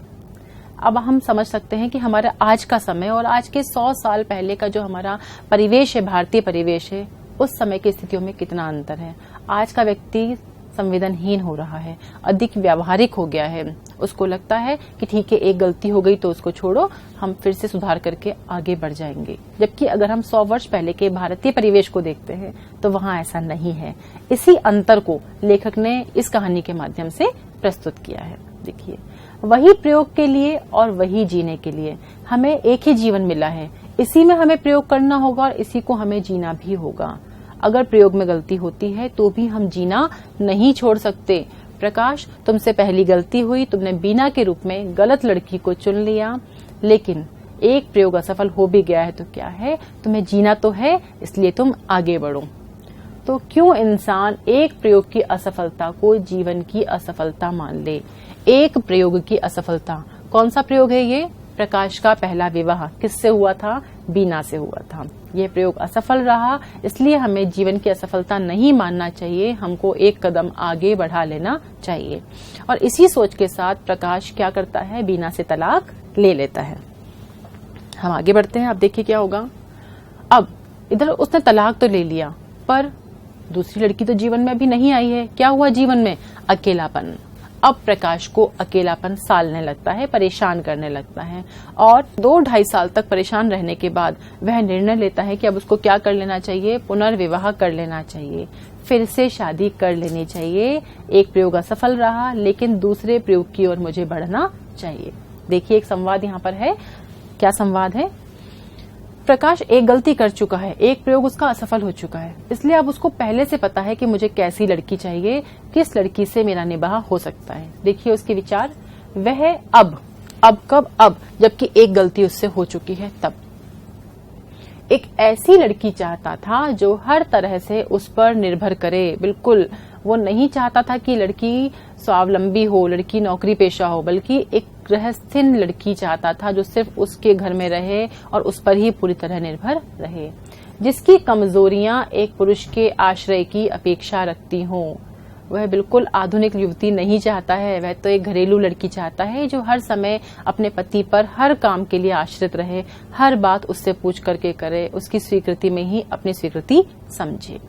अब हम समझ सकते हैं कि हमारा आज का समय और आज के 100 साल पहले का जो हमारा परिवेश है, भारतीय परिवेश है, उस समय की स्थितियों में कितना अंतर है। आज का व्यक्ति संवेदनहीन हो रहा है, अधिक व्यावहारिक हो गया है। उसको लगता है कि ठीक है एक गलती हो गई तो उसको छोड़ो, हम फिर से सुधार करके आगे बढ़ जाएंगे। जबकि अगर हम 100 वर्ष पहले के भारतीय परिवेश को देखते हैं तो वहां ऐसा नहीं है। इसी अंतर को लेखक ने इस कहानी के माध्यम से प्रस्तुत किया है। देखिए, वही प्रयोग के लिए और वही जीने के लिए हमें एक ही जीवन मिला है, इसी में हमें प्रयोग करना होगा और इसी को हमें जीना भी होगा। अगर प्रयोग में गलती होती है तो भी हम जीना नहीं छोड़ सकते। प्रकाश, तुमसे पहली गलती हुई, तुमने बीना के रूप में गलत लड़की को चुन लिया, लेकिन एक प्रयोग असफल हो भी गया है तो क्या है, तुम्हें जीना तो है, इसलिए तुम आगे बढ़ो। तो क्यों इंसान एक प्रयोग की असफलता को जीवन की असफलता मान ले? एक प्रयोग की असफलता। कौन सा प्रयोग है ये? प्रकाश का पहला विवाह किससे हुआ था? बीना से हुआ था। यह प्रयोग असफल रहा, इसलिए हमें जीवन की असफलता नहीं मानना चाहिए, हमको एक कदम आगे बढ़ा लेना चाहिए। और इसी सोच के साथ प्रकाश क्या करता है? बीना से तलाक ले लेता है। हम आगे बढ़ते हैं। अब देखिए क्या होगा। अब इधर उसने तलाक तो ले लिया, पर दूसरी लड़की तो जीवन में अभी नहीं आई है। क्या हुआ जीवन में? अकेलापन। अब प्रकाश को अकेलापन सालने लगता है, परेशान करने लगता है, और 2-2.5 साल तक परेशान रहने के बाद वह निर्णय लेता है कि अब उसको क्या कर लेना चाहिए? पुनर्विवाह कर लेना चाहिए, फिर से शादी कर लेनी चाहिए। एक प्रयोग असफल रहा, लेकिन दूसरे प्रयोग की ओर मुझे बढ़ना चाहिए। देखिए एक संवाद यहाँ पर है। क्या संवाद है? प्रकाश एक गलती कर चुका है, एक प्रयोग उसका असफल हो चुका है, इसलिए अब उसको पहले से पता है कि मुझे कैसी लड़की चाहिए, किस लड़की से मेरा निबाह हो सकता है। देखिए उसके विचार। वह अब कब? अब जबकि एक गलती उससे हो चुकी है तब। एक ऐसी लड़की चाहता था जो हर तरह से उस पर निर्भर करे। बिल्कुल वो नहीं चाहता था कि लड़की स्वावलंबी हो, लड़की नौकरी पेशा हो, बल्कि एक गृहस्थीन लड़की चाहता था जो सिर्फ उसके घर में रहे और उस पर ही पूरी तरह निर्भर रहे, जिसकी कमजोरियां एक पुरुष के आश्रय की अपेक्षा रखती हों। वह बिल्कुल आधुनिक युवती नहीं चाहता है, वह तो एक घरेलू लड़की चाहता है जो हर समय अपने पति पर हर काम के लिए आश्रित रहे, हर बात उससे पूछ करके करे, उसकी स्वीकृति में ही अपनी स्वीकृति समझे।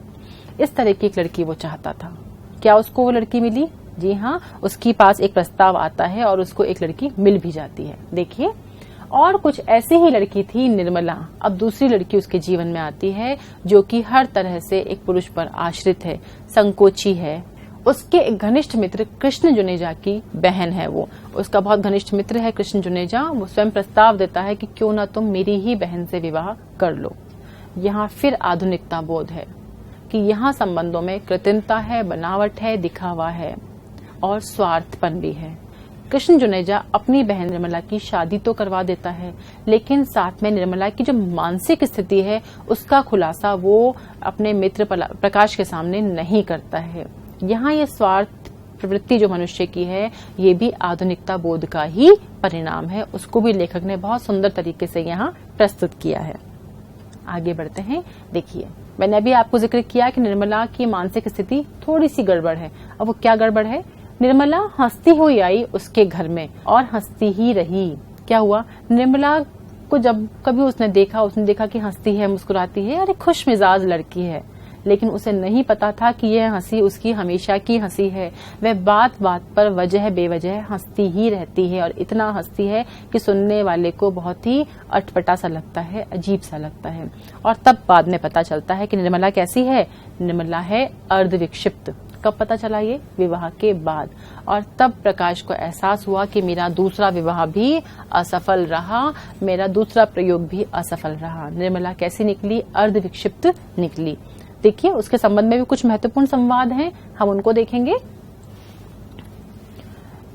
इस तरह की एक लड़की वो चाहता था। क्या उसको वो लड़की मिली? जी हाँ, उसके पास एक प्रस्ताव आता है और उसको एक लड़की मिल भी जाती है। देखिए, और कुछ ऐसी ही लड़की थी निर्मला। अब दूसरी लड़की उसके जीवन में आती है जो कि हर तरह से एक पुरुष पर आश्रित है, संकोची है। उसके एक घनिष्ठ मित्र कृष्ण जुनेजा की बहन है, वो उसका बहुत घनिष्ठ मित्र है कृष्ण जुनेजा। वो स्वयं प्रस्ताव देता है कि क्यों ना तुम मेरी ही बहन से विवाह कर लो। यहाँ फिर आधुनिकता बोध है कि यहाँ संबंधों में कृत्रिमता है, बनावट है, दिखावा है और स्वार्थपन भी है। कृष्ण जुनेजा अपनी बहन निर्मला की शादी तो करवा देता है, लेकिन साथ में निर्मला की जो मानसिक स्थिति है उसका खुलासा वो अपने मित्र प्रकाश के सामने नहीं करता है। यहाँ ये स्वार्थ प्रवृत्ति जो मनुष्य की है, ये भी आधुनिकता बोध का ही परिणाम है। उसको भी लेखक ने बहुत सुंदर तरीके से यहाँ प्रस्तुत किया है। आगे बढ़ते हैं। देखिए, मैंने अभी आपको जिक्र किया कि निर्मला की मानसिक स्थिति थोड़ी सी गड़बड़ है। अब वो क्या गड़बड़ है? निर्मला हंसती हुई आई उसके घर में और हंसती ही रही। क्या हुआ? निर्मला को जब कभी उसने देखा कि हंसती है, मुस्कुराती है, अरे खुश मिजाज लड़की है, लेकिन उसे नहीं पता था कि यह हंसी उसकी हमेशा की हंसी है। वह बात बात पर वजह बेवजह हंसती ही रहती है और इतना हंसती है कि सुनने वाले को बहुत ही अटपटा सा लगता है, अजीब सा लगता है। और तब बाद में पता चलता है कि निर्मला कैसी है? निर्मला है अर्धविक्षिप्त। कब पता चला? ये विवाह के बाद। और तब प्रकाश को एहसास हुआ कि मेरा दूसरा विवाह भी असफल रहा, मेरा दूसरा प्रयोग भी असफल रहा। निर्मला कैसी निकली? अर्धविक्षिप्त निकली। देखिए, उसके संबंध में भी कुछ महत्वपूर्ण संवाद हैं, हम उनको देखेंगे।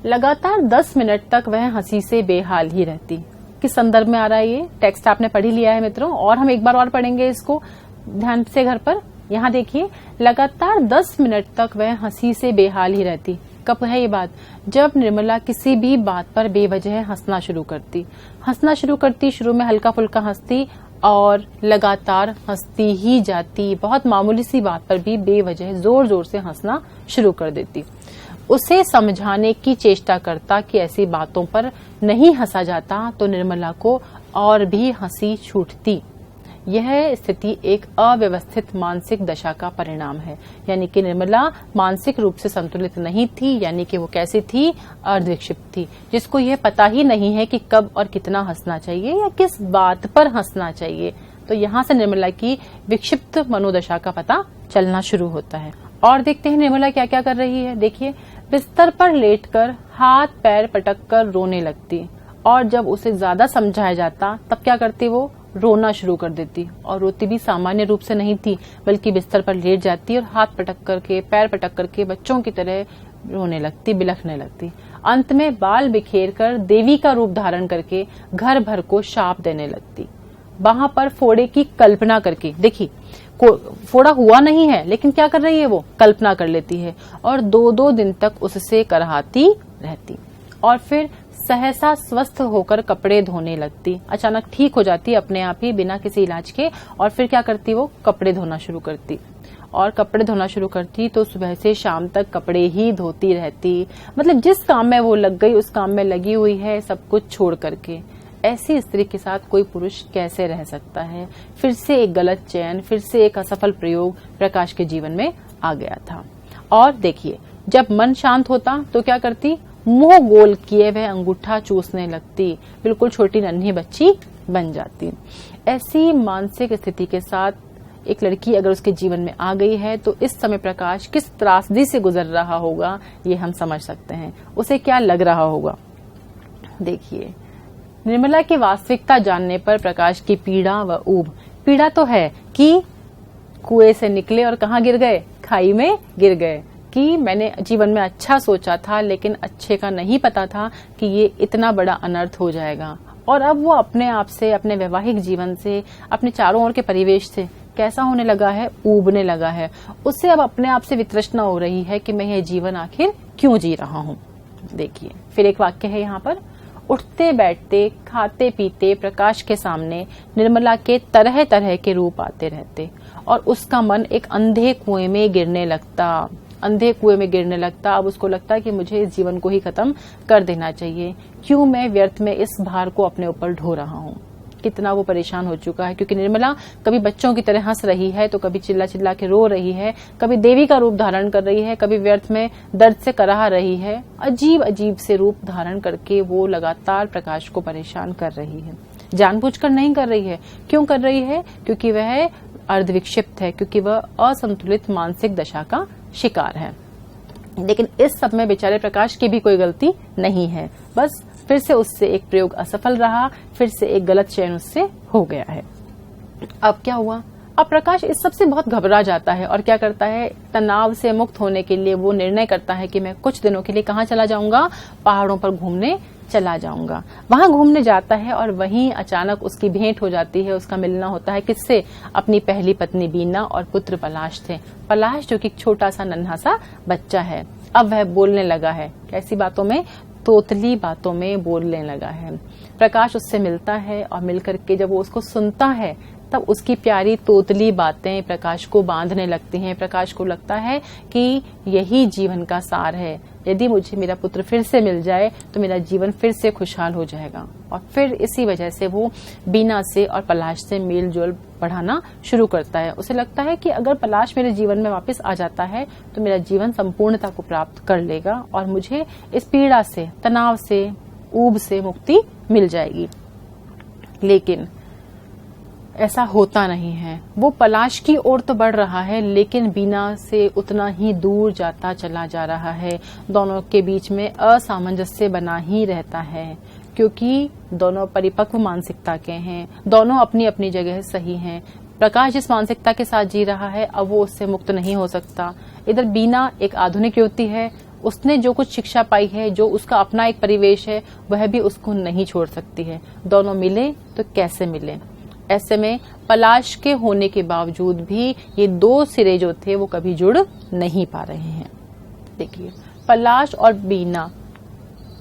लगातार 10 मिनट तक वह हंसी से बेहाल ही रहती। किस संदर्भ में आ रहा है ये? टेक्स्ट आपने पढ़ ही लिया है मित्रों, और हम एक बार और पढ़ेंगे इसको ध्यान से घर पर। यहाँ देखिए, लगातार 10 मिनट तक वह हंसी से बेहाल ही रहती। कब है ये बात? जब निर्मला किसी भी बात पर बेवजह हंसना शुरू करती। शुरू में हल्का फुल्का हंसती और लगातार हंसती ही जाती। बहुत मामूली सी बात पर भी बेवजह जोर जोर से हंसना शुरू कर देती। उसे समझाने की चेष्टा करता कि ऐसी बातों पर नहीं हंसा जाता, तो निर्मला को और भी हंसी छूटती। यह स्थिति एक अव्यवस्थित मानसिक दशा का परिणाम है, यानी कि निर्मला मानसिक रूप से संतुलित नहीं थी, यानी कि वो कैसी थी? अर्धविक्षिप्त थी, जिसको यह पता ही नहीं है कि कब और कितना हंसना चाहिए या किस बात पर हंसना चाहिए। तो यहाँ से निर्मला की विक्षिप्त मनोदशा का पता चलना शुरू होता है। और देखते हैं निर्मला क्या क्या कर रही है। देखिए, बिस्तर पर लेटकर हाथ पैर पटक कर रोने लगती, और जब उसे ज्यादा समझाया जाता तब क्या करती? वो रोना शुरू कर देती। और रोती भी सामान्य रूप से नहीं थी, बल्कि बिस्तर पर लेट जाती और हाथ पटक करके, पैर पटक करके बच्चों की तरह रोने लगती, बिलखने लगती। अंत में बाल बिखेर कर देवी का रूप धारण करके घर भर को शाप देने लगती। वहां पर फोड़े की कल्पना करके, देखिए फोड़ा हुआ नहीं है, लेकिन क्या कर रही है? वो कल्पना कर लेती है और 2-2 दिन तक उससे करहाती रहती। और फिर सहसा स्वस्थ होकर कपड़े धोने लगती। अचानक ठीक हो जाती अपने आप ही बिना किसी इलाज के, और फिर क्या करती, वो कपड़े धोना शुरू करती। और कपड़े धोना शुरू करती तो सुबह से शाम तक कपड़े ही धोती रहती। मतलब जिस काम में वो लग गई उस काम में लगी हुई है, सब कुछ छोड़ करके। ऐसी स्त्री के साथ कोई पुरुष कैसे रह सकता है? फिर से एक गलत चयन, फिर से एक असफल प्रयोग प्रकाश के जीवन में आ गया था। और देखिए, जब मन शांत होता तो क्या करती, मुंह गोल किए वह अंगूठा चूसने लगती, बिल्कुल छोटी नन्ही बच्ची बन जाती। ऐसी मानसिक स्थिति के साथ एक लड़की अगर उसके जीवन में आ गई है तो इस समय प्रकाश किस त्रासदी से गुजर रहा होगा ये हम समझ सकते हैं। उसे क्या लग रहा होगा। देखिए, निर्मला की वास्तविकता जानने पर प्रकाश की पीड़ा व ऊब, पीड़ा तो है कि कुएं से निकले और कहाँ गिर गए, खाई में गिर गए, कि मैंने जीवन में अच्छा सोचा था लेकिन अच्छे का नहीं पता था कि ये इतना बड़ा अनर्थ हो जाएगा। और अब वो अपने आप से, अपने वैवाहिक जीवन से, अपने चारों ओर के परिवेश से कैसा होने लगा है, ऊबने लगा है। उससे अब अपने आप से वितृष्णा हो रही है कि मैं ये जीवन आखिर क्यों जी रहा हूँ। देखिए, फिर एक वाक्य है यहाँ पर, उठते बैठते खाते पीते प्रकाश के सामने निर्मला के तरह तरह के रूप आते रहते और उसका मन एक अंधे कुएं में गिरने लगता, अंधे कुएं में गिरने लगता। अब उसको लगता है कि मुझे इस जीवन को ही खत्म कर देना चाहिए, क्यों मैं व्यर्थ में इस भार को अपने ऊपर ढो रहा हूँ। कितना वो परेशान हो चुका है, क्योंकि निर्मला कभी बच्चों की तरह हंस रही है तो कभी चिल्ला चिल्ला के रो रही है, कभी देवी का रूप धारण कर रही है, कभी व्यर्थ में दर्द से कराह रही है। अजीब अजीब से रूप धारण करके वो लगातार प्रकाश को परेशान कर रही है। जानबूझकर नहीं कर रही है। क्यों कर रही है? क्योंकि वह अर्धविक्षिप्त है, क्योंकि वह असंतुलित मानसिक दशा का शिकार है। लेकिन इस सब में बेचारे प्रकाश की भी कोई गलती नहीं है। बस फिर से उससे एक प्रयोग असफल रहा, फिर से एक गलत चयन उससे हो गया है। अब क्या हुआ? अब प्रकाश इस सब से बहुत घबरा जाता है और क्या करता है, तनाव से मुक्त होने के लिए वो निर्णय करता है कि मैं कुछ दिनों के लिए कहाँ चला जाऊंगा, पहाड़ों पर घूमने चला जाऊंगा। वहां घूमने जाता है और वहीं अचानक उसकी भेंट हो जाती है, उसका मिलना होता है किससे? अपनी पहली पत्नी बीना और पुत्र पलाश से। पलाश जो कि छोटा सा नन्हा सा बच्चा है। अब वह बोलने लगा है, कैसी बातों में? तोतली बातों में बोलने लगा है। प्रकाश उससे मिलता है और मिलकर के जब वो उसको सुनता है तब उसकी प्यारी तोतली बातें प्रकाश को बांधने लगती हैं। प्रकाश को लगता है कि यही जीवन का सार है, यदि मुझे मेरा पुत्र फिर से मिल जाए तो मेरा जीवन फिर से खुशहाल हो जाएगा। और फिर इसी वजह से वो बीना से और पलाश से मेल जोल बढ़ाना शुरू करता है। उसे लगता है कि अगर पलाश मेरे जीवन में वापस आ जाता है तो मेरा जीवन संपूर्णता को प्राप्त कर लेगा और मुझे इस पीड़ा से, तनाव से, ऊब से मुक्ति मिल जाएगी। लेकिन ऐसा होता नहीं है। वो पलाश की ओर तो बढ़ रहा है लेकिन बीना से उतना ही दूर जाता चला जा रहा है। दोनों के बीच में असामंजस्य बना ही रहता है, क्योंकि दोनों परिपक्व मानसिकता के हैं, दोनों अपनी अपनी जगह सही हैं। प्रकाश जिस मानसिकता के साथ जी रहा है अब वो उससे मुक्त नहीं हो सकता। इधर बीना एक आधुनिक युवती है, उसने जो कुछ शिक्षा पाई है, जो उसका अपना एक परिवेश है, वह भी उसको नहीं छोड़ सकती है। दोनों मिले तो कैसे मिले? ऐसे में पलाश के होने के बावजूद भी ये दो सिरे जो थे वो कभी जुड़ नहीं पा रहे हैं। देखिए,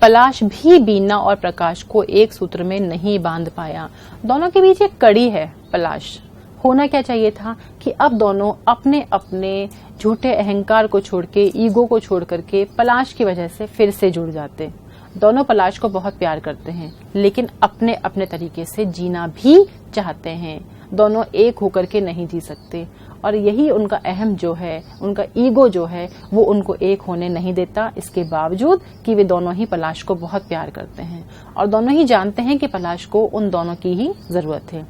पलाश भी बीना और प्रकाश को एक सूत्र में नहीं बांध पाया। दोनों के बीच एक कड़ी है। पलाश होना क्या चाहिए था कि अब दोनों अपने अपने झूठे अहंकार को छोड़ के, ईगो को छोड़ करके पलाश की वजह से फिर से जुड़ जाते। दोनों पलाश को बहुत प्यार करते हैं लेकिन अपने अपने तरीके से जीना भी चाहते हैं। दोनों एक होकर के नहीं जी सकते और यही उनका अहम जो है, उनका ईगो जो है, वो उनको एक होने नहीं देता। इसके बावजूद कि वे दोनों ही पलाश को बहुत प्यार करते हैं और दोनों ही जानते हैं कि पलाश को उन दोनों की ही जरूरत है।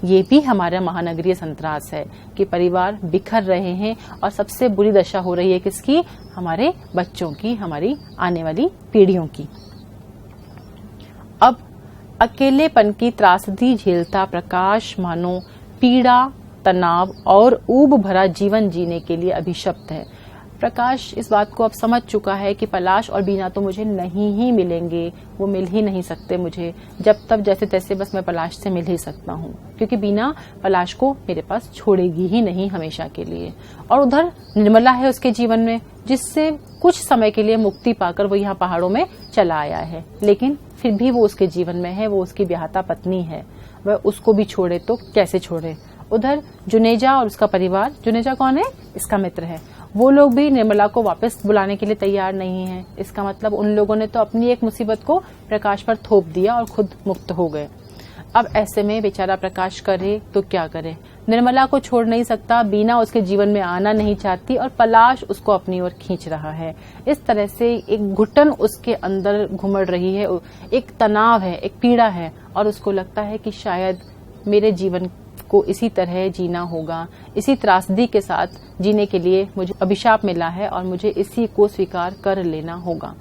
ये भी हमारा महानगरीय संतरास है कि परिवार बिखर रहे हैं और सबसे बुरी दशा हो रही है किसकी? हमारे बच्चों की, हमारी आने वाली पीढ़ियों की। अब अकेलेपन की त्रासदी झेलता प्रकाश मानो पीड़ा, तनाव और ऊब भरा जीवन जीने के लिए अभिशप्त है। प्रकाश इस बात को अब समझ चुका है कि पलाश और बीना तो मुझे नहीं ही मिलेंगे, वो मिल ही नहीं सकते मुझे। जब तब जैसे तैसे बस मैं पलाश से मिल ही सकता हूँ, क्योंकि बीना पलाश को मेरे पास छोड़ेगी ही नहीं हमेशा के लिए। और उधर निर्मला है उसके जीवन में, जिससे कुछ समय के लिए मुक्ति पाकर वो यहाँ पहाड़ों में चला आया है, लेकिन फिर भी वो उसके जीवन में है, वो उसकी ब्याहता पत्नी है, वह उसको भी छोड़े तो कैसे छोड़े। उधर जुनेजा और उसका परिवार, जुनेजा कौन है, इसका मित्र है, वो लोग भी निर्मला को वापस बुलाने के लिए तैयार नहीं है। इसका मतलब उन लोगों ने तो अपनी एक मुसीबत को प्रकाश पर थोप दिया और खुद मुक्त हो गए। अब ऐसे में बेचारा प्रकाश करे तो क्या करे, निर्मला को छोड़ नहीं सकता, बीना उसके जीवन में आना नहीं चाहती और पलाश उसको अपनी ओर खींच रहा है। इस तरह से एक घुटन उसके अंदर घुमड़ रही है, एक तनाव है, एक पीड़ा है, और उसको लगता है कि शायद मेरे जीवन को इसी तरह जीना होगा, इसी त्रासदी के साथ जीने के लिए मुझे अभिशाप मिला है और मुझे इसी को स्वीकार कर लेना होगा।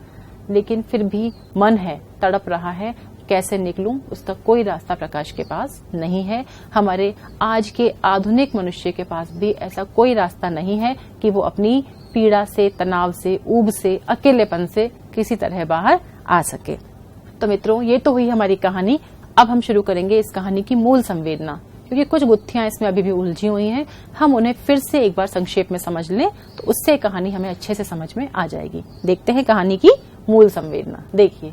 लेकिन फिर भी मन है, तड़प रहा है, कैसे निकलूं, उसका कोई रास्ता प्रकाश के पास नहीं है। हमारे आज के आधुनिक मनुष्य के पास भी ऐसा कोई रास्ता नहीं है कि वो अपनी पीड़ा से, तनाव से, ऊब से, अकेलेपन से किसी तरह बाहर आ सके। तो मित्रों, ये तो हुई हमारी कहानी। अब हम शुरू करेंगे इस कहानी की मूल संवेदना, क्योंकि कुछ गुत्थियां इसमें अभी भी उलझी हुई हैं। हम उन्हें फिर से एक बार संक्षेप में समझ लें तो उससे कहानी हमें अच्छे से समझ में आ जाएगी। देखते हैं कहानी की मूल संवेदना। देखिए,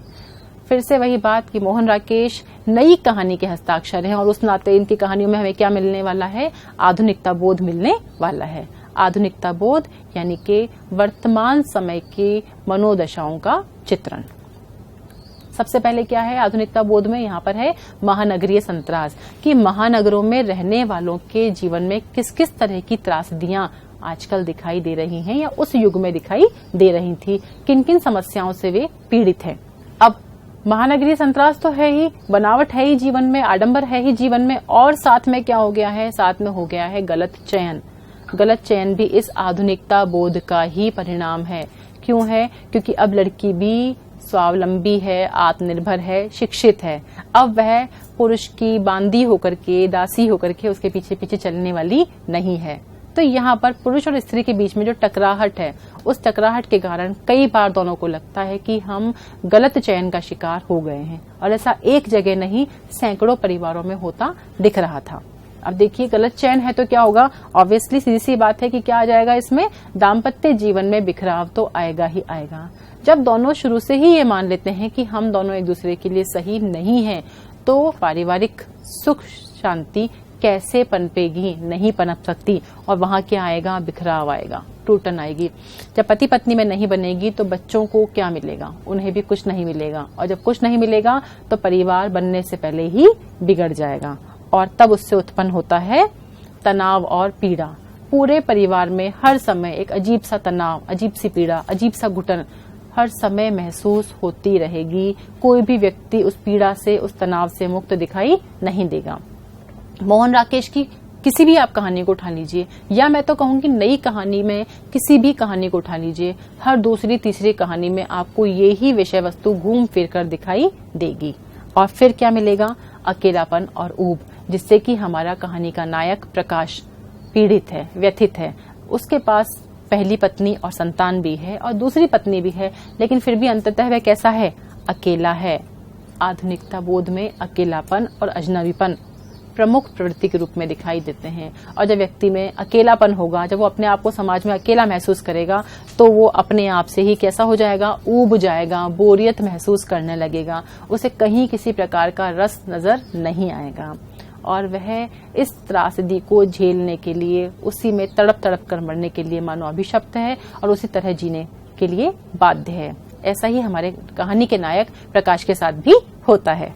फिर से वही बात कि मोहन राकेश नई कहानी के हस्ताक्षर हैं और उस नाते इनकी कहानियों में हमें क्या मिलने वाला है, आधुनिकता बोध मिलने वाला है। आधुनिकता बोध यानी कि वर्तमान समय की मनोदशाओं का चित्रण। सबसे पहले क्या है आधुनिकता बोध में, यहाँ पर है महानगरीय संत्रास, कि महानगरों में रहने वालों के जीवन में किस किस तरह की त्रासदियां आजकल दिखाई दे रही हैं या उस युग में दिखाई दे रही थी, किन किन समस्याओं से वे पीड़ित हैं। अब महानगरीय संत्रास तो है ही, बनावट है ही जीवन में, आडंबर है ही जीवन में, और साथ में क्या हो गया है, साथ में हो गया है गलत चयन। गलत चयन भी इस आधुनिकता बोध का ही परिणाम है। क्यों है? क्योंकि अब लड़की भी स्वावलंबी है, आत्मनिर्भर है, शिक्षित है। अब वह पुरुष की बांदी होकर के, दासी होकर के उसके पीछे पीछे चलने वाली नहीं है। तो यहाँ पर पुरुष और स्त्री के बीच में जो टकराहट है, उस टकराहट के कारण कई बार दोनों को लगता है कि हम गलत चयन का शिकार हो गए हैं, और ऐसा एक जगह नहीं, सैकड़ों परिवारों में होता दिख रहा था। अब देखिए, गलत चयन है तो क्या होगा, ऑब्वियसली सीधी सी बात है कि क्या आ जाएगा इसमें, दाम्पत्य जीवन में बिखराव तो आएगा ही आएगा। जब दोनों शुरू से ही ये मान लेते हैं कि हम दोनों एक दूसरे के लिए सही नहीं हैं, तो पारिवारिक सुख शांति कैसे पनपेगी, नहीं पनप सकती, और वहां क्या आएगा, बिखराव आएगा, टूटन आएगी। जब पति पत्नी में नहीं बनेगी तो बच्चों को क्या मिलेगा, उन्हें भी कुछ नहीं मिलेगा, और जब कुछ नहीं मिलेगा तो परिवार बनने से पहले ही बिगड़ जाएगा, और तब उससे उत्पन्न होता है तनाव और पीड़ा। पूरे परिवार में हर समय एक अजीब सा तनाव, अजीब सी पीड़ा, अजीब सा घुटन हर समय महसूस होती रहेगी। कोई भी व्यक्ति उस पीड़ा से, उस तनाव से मुक्त दिखाई नहीं देगा। मोहन राकेश की किसी भी आप कहानी को उठा लीजिए, या मैं तो कहूंगी नई कहानी में किसी भी कहानी को उठा लीजिए, हर दूसरी तीसरी कहानी में आपको ये ही विषय वस्तु घूम फिर कर दिखाई देगी। और फिर क्या मिलेगा, अकेलापन और ऊब, जिससे कि हमारा कहानी का नायक प्रकाश पीड़ित है, व्यथित है। उसके पास पहली पत्नी और संतान भी है और दूसरी पत्नी भी है, लेकिन फिर भी अंततः वह कैसा है, अकेला है। आधुनिकता बोध में अकेलापन और अजनबीपन प्रमुख प्रवृत्ति के रूप में दिखाई देते हैं। और जब व्यक्ति में अकेलापन होगा, जब वो अपने आप को समाज में अकेला महसूस करेगा, तो वो अपने आप से ही कैसा हो जाएगा, ऊब जाएगा, बोरियत महसूस करने लगेगा, उसे कहीं किसी प्रकार का रस नजर नहीं आएगा, और वह इस त्रासदी को झेलने के लिए, उसी में तड़प तड़प कर मरने के लिए मानो अभिशप्त है और उसी तरह जीने के लिए बाध्य है। ऐसा ही हमारे कहानी के नायक प्रकाश के साथ भी होता है।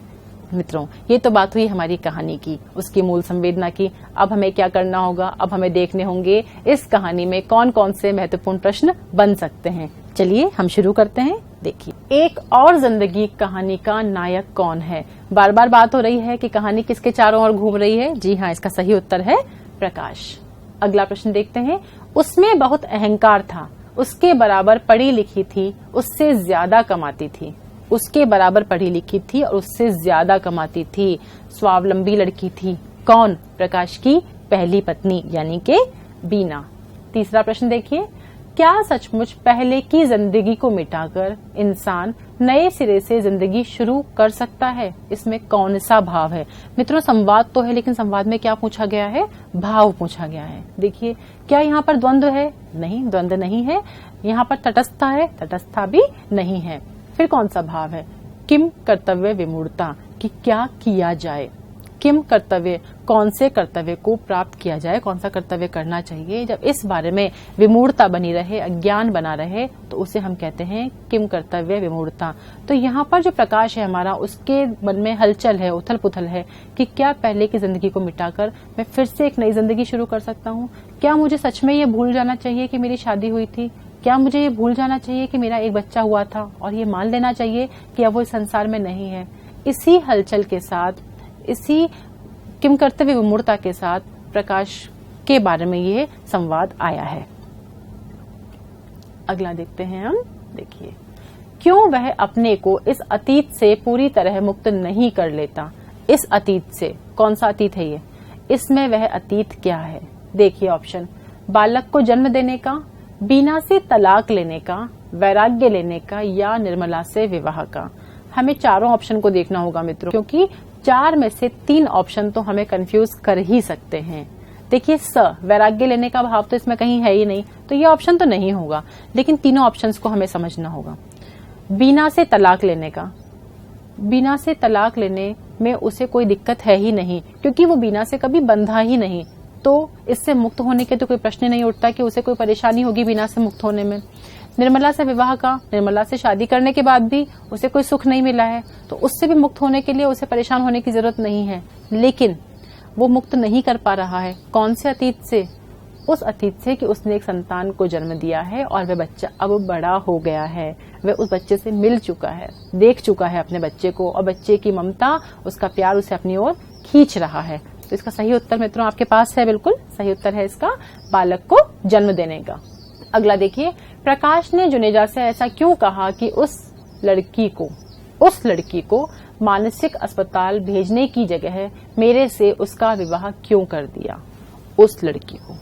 मित्रों, ये तो बात हुई हमारी कहानी की, उसकी मूल संवेदना की। अब हमें क्या करना होगा, अब हमें देखने होंगे इस कहानी में कौन कौन से महत्वपूर्ण प्रश्न बन सकते हैं। चलिए हम शुरू करते हैं। देखिए, एक और जिंदगी कहानी का नायक कौन है। बार बार बात हो रही है कि कहानी किसके चारों ओर घूम रही है। जी हाँ, इसका सही उत्तर है प्रकाश। अगला प्रश्न देखते हैं। उसमें बहुत अहंकार था, उसके बराबर पढ़ी लिखी थी, उससे ज्यादा कमाती थी। उसके बराबर पढ़ी लिखी थी और उससे ज्यादा कमाती थी, स्वावलंबी लड़की थी। कौन? प्रकाश की पहली पत्नी यानी के बीना। तीसरा प्रश्न देखिए, क्या सचमुच पहले की जिंदगी को मिटाकर इंसान नए सिरे से जिंदगी शुरू कर सकता है? इसमें कौन सा भाव है? मित्रों, संवाद तो है, लेकिन संवाद में क्या पूछा गया है, भाव पूछा गया है। देखिए, क्या यहाँ पर द्वंद्व है? नहीं, द्वंद्व नहीं है। यहाँ पर तटस्थता है? तटस्थता भी नहीं है। फिर कौन सा भाव है, किम कर्तव्य विमूढ़ता, कि क्या किया जाए, किम कर्तव्य, कौन से कर्तव्य को प्राप्त किया जाए, कौन सा कर्तव्य करना चाहिए। जब इस बारे में विमूढ़ता बनी रहे, अज्ञान बना रहे, तो उसे हम कहते हैं किम कर्तव्य विमूढ़ता। तो यहाँ पर जो प्रकाश है हमारा, उसके मन में हलचल है, उथल पुथल है कि क्या पहले की जिंदगी को मिटाकर मैं फिर से एक नई जिंदगी शुरू कर सकता हूँ। क्या मुझे सच में ये भूल जाना चाहिए कि मेरी शादी हुई थी, क्या मुझे ये भूल जाना चाहिए कि मेरा एक बच्चा हुआ था, और ये मान लेना चाहिए कि अब वो इस संसार में नहीं है। इसी हलचल के साथ, इसी किम कर्तव्य विमूढ़ता के साथ प्रकाश के बारे में ये संवाद आया है। अगला देखते हैं हम। देखिए, क्यों वह अपने को इस अतीत से पूरी तरह मुक्त नहीं कर लेता। इस अतीत से, कौन सा अतीत है ये, इसमें वह अतीत क्या है। देखिए ऑप्शन, बालक को जन्म देने का, बीना से तलाक लेने का, वैराग्य लेने का, या निर्मला से विवाह का। हमें चारों ऑप्शन को देखना होगा मित्रों, क्योंकि 4 में से 3 ऑप्शन तो हमें कंफ्यूज कर ही सकते हैं। देखिए, वैराग्य लेने का भाव तो इसमें कहीं है ही नहीं, तो ये ऑप्शन तो नहीं होगा, लेकिन तीनों ऑप्शंस को हमें समझना होगा। बीना से तलाक लेने का, बीना से तलाक लेने में उसे कोई दिक्कत है ही नहीं, क्योंकि वो बीना से कभी बंधा ही नहीं, तो इससे मुक्त होने के तो कोई प्रश्न नहीं उठता कि उसे कोई परेशानी होगी बीना से मुक्त होने में। निर्मला से विवाह का, निर्मला से शादी करने के बाद भी उसे कोई सुख नहीं मिला है, तो उससे भी मुक्त होने के लिए उसे परेशान होने की जरूरत नहीं है। लेकिन वो मुक्त नहीं कर पा रहा है, कौन से अतीत से, उस अतीत से कि उसने एक संतान को जन्म दिया है और वह बच्चा अब बड़ा हो गया है, वह उस बच्चे से मिल चुका है, देख चुका है अपने बच्चे को, और बच्चे की ममता, उसका प्यार उसे अपनी ओर खींच रहा है। तो इसका सही उत्तर मित्रों आपके पास है, बिल्कुल सही उत्तर है इसका, बालक को जन्म देने का। अगला देखिए, प्रकाश ने जुनेजा से ऐसा क्यों कहा कि उस लड़की को मानसिक अस्पताल भेजने की जगह मेरे से उसका विवाह क्यों कर दिया। उस लड़की को,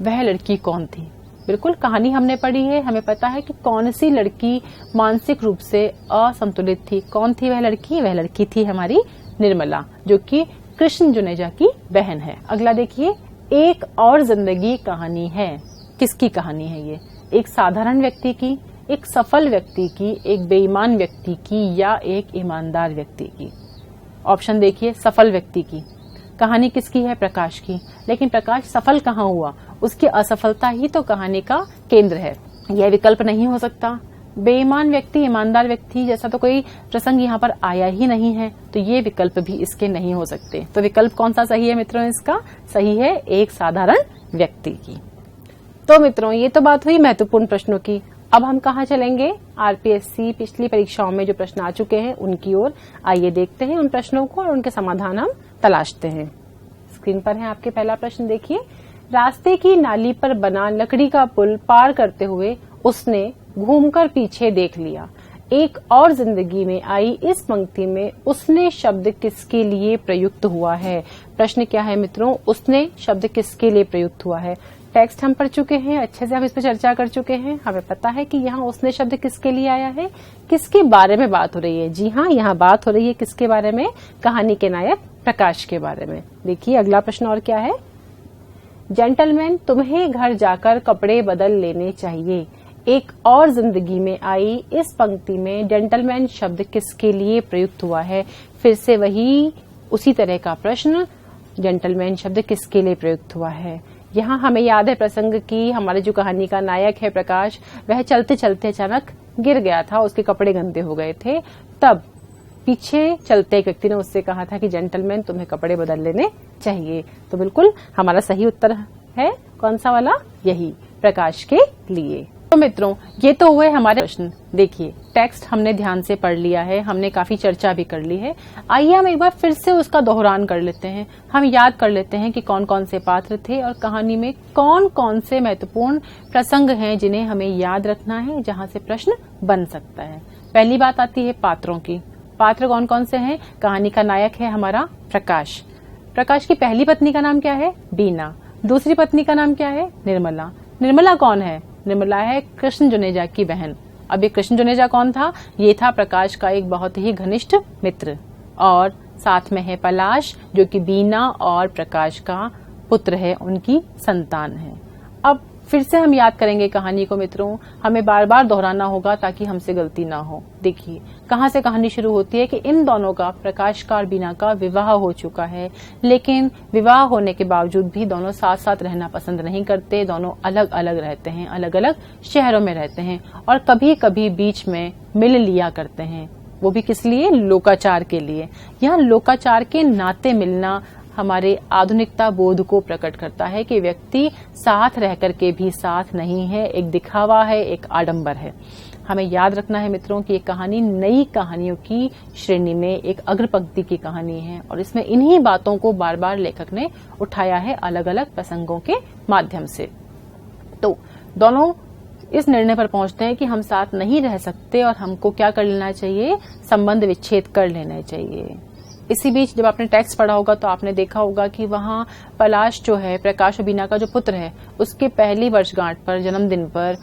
वह लड़की कौन थी। बिल्कुल कहानी हमने पढ़ी है, हमें पता है कि कौन सी लड़की मानसिक रूप से असंतुलित थी। कौन थी वह लड़की, वह लड़की थी हमारी निर्मला, जो कि कृष्ण जुनेजा की बहन है। अगला देखिए, एक और जिंदगी कहानी है। किसकी कहानी है ये, एक साधारण व्यक्ति की, एक सफल व्यक्ति की, एक बेईमान व्यक्ति की, या एक ईमानदार व्यक्ति की। ऑप्शन देखिए, सफल व्यक्ति की। कहानी किसकी है, प्रकाश की। लेकिन प्रकाश सफल कहाँ हुआ, उसकी असफलता ही तो कहानी का केंद्र है, यह विकल्प नहीं हो सकता। बेईमान व्यक्ति, ईमानदार व्यक्ति जैसा तो कोई प्रसंग यहाँ पर आया ही नहीं है, तो ये विकल्प भी इसके नहीं हो सकते। तो विकल्प कौन सा सही है मित्रों, इसका सही है एक साधारण व्यक्ति की। तो मित्रों, ये तो बात हुई महत्वपूर्ण प्रश्नों की। अब हम कहाँ चलेंगे, आरपीएससी पिछली परीक्षाओं में जो प्रश्न आ चुके हैं उनकी ओर। आइए देखते हैं उन प्रश्नों को और उनके समाधान हम तलाशते हैं। स्क्रीन पर है आपके पहला प्रश्न, देखिए। रास्ते की नाली पर बना लकड़ी का पुल पार करते हुए उसने घूमकर पीछे देख लिया। एक और जिंदगी में आई इस पंक्ति में उसने शब्द किसके लिए प्रयुक्त हुआ है। प्रश्न क्या है मित्रों, उसने शब्द किसके लिए प्रयुक्त हुआ है। टेक्स्ट हम पढ़ चुके हैं, अच्छे से हम इस पर चर्चा कर चुके हैं, हमें पता है कि यहाँ उसने शब्द किसके लिए आया है, किसके बारे में बात हो रही है। जी हाँ, यहाँ बात हो रही है किसके बारे में, कहानी के नायक प्रकाश के बारे में। देखिए अगला प्रश्न और क्या है, जेंटलमैन तुम्हें घर जाकर कपड़े बदल लेने चाहिए। एक और जिंदगी में आई इस पंक्ति में जेंटलमैन शब्द किसके लिए प्रयुक्त हुआ है। फिर से वही उसी तरह का प्रश्न, जेंटलमैन शब्द किसके लिए प्रयुक्त हुआ है। यहाँ हमें याद है प्रसंग की हमारे जो कहानी का नायक है प्रकाश, वह चलते चलते अचानक गिर गया था, उसके कपड़े गंदे हो गए थे। तब पीछे चलते एक व्यक्ति ने उससे कहा था कि जेंटलमैन तुम्हें कपड़े बदल लेने चाहिए। तो बिल्कुल हमारा सही उत्तर है कौन सा वाला, यही प्रकाश के लिए। तो मित्रों ये तो हुए हमारे प्रश्न। देखिए टेक्स्ट हमने ध्यान से पढ़ लिया है, हमने काफी चर्चा भी कर ली है। आइए हम एक बार फिर से उसका दोहरान कर लेते हैं, हम याद कर लेते हैं कि कौन कौन से पात्र थे और कहानी में कौन कौन से महत्वपूर्ण प्रसंग हैं जिन्हें हमें याद रखना है, जहां से प्रश्न बन सकता है। पहली बात आती है पात्रों की। पात्र कौन कौन से हैं, कहानी का नायक है हमारा प्रकाश। प्रकाश की पहली पत्नी का नाम क्या है, बीना। दूसरी पत्नी का नाम क्या है, निर्मला। निर्मला कौन है, निर्मला है कृष्ण जुनेजा की बहन। अब ये कृष्ण जुनेजा कौन था, ये था प्रकाश का एक बहुत ही घनिष्ठ मित्र। और साथ में है पलाश जो कि बीना और प्रकाश का पुत्र है, उनकी संतान है। अब फिर से हम याद करेंगे कहानी को मित्रों, हमें बार बार दोहराना होगा ताकि हमसे गलती ना हो। देखिए कहां से कहानी शुरू होती है कि इन दोनों का, प्रकाश का और बीना का, विवाह हो चुका है, लेकिन विवाह होने के बावजूद भी दोनों साथ साथ रहना पसंद नहीं करते। दोनों अलग अलग रहते हैं, अलग अलग शहरों में रहते हैं और कभी कभी बीच में मिल लिया करते हैं। वो भी किस लिए? लोकाचार के लिए। यहाँ लोकाचार के नाते मिलना हमारे आधुनिकता बोध को प्रकट करता है कि व्यक्ति साथ रह करके भी साथ नहीं है, एक दिखावा है, एक आडंबर है। हमें याद रखना है मित्रों कि ये कहानी नई कहानियों की श्रेणी में एक अग्र पंक्ति की कहानी है और इसमें इन्हीं बातों को बार बार लेखक ने उठाया है अलग अलग प्रसंगों के माध्यम से। तो दोनों इस निर्णय पर पहुंचते हैं कि हम साथ नहीं रह सकते और हमको क्या कर लेना चाहिए? संबंध विच्छेद कर लेना चाहिए। इसी बीच जब आपने टेक्स्ट पढ़ा होगा तो आपने देखा होगा कि वहां पलाश जो है, प्रकाश और बीना का जो पुत्र है, उसके पहली वर्षगांठ पर, जन्मदिन पर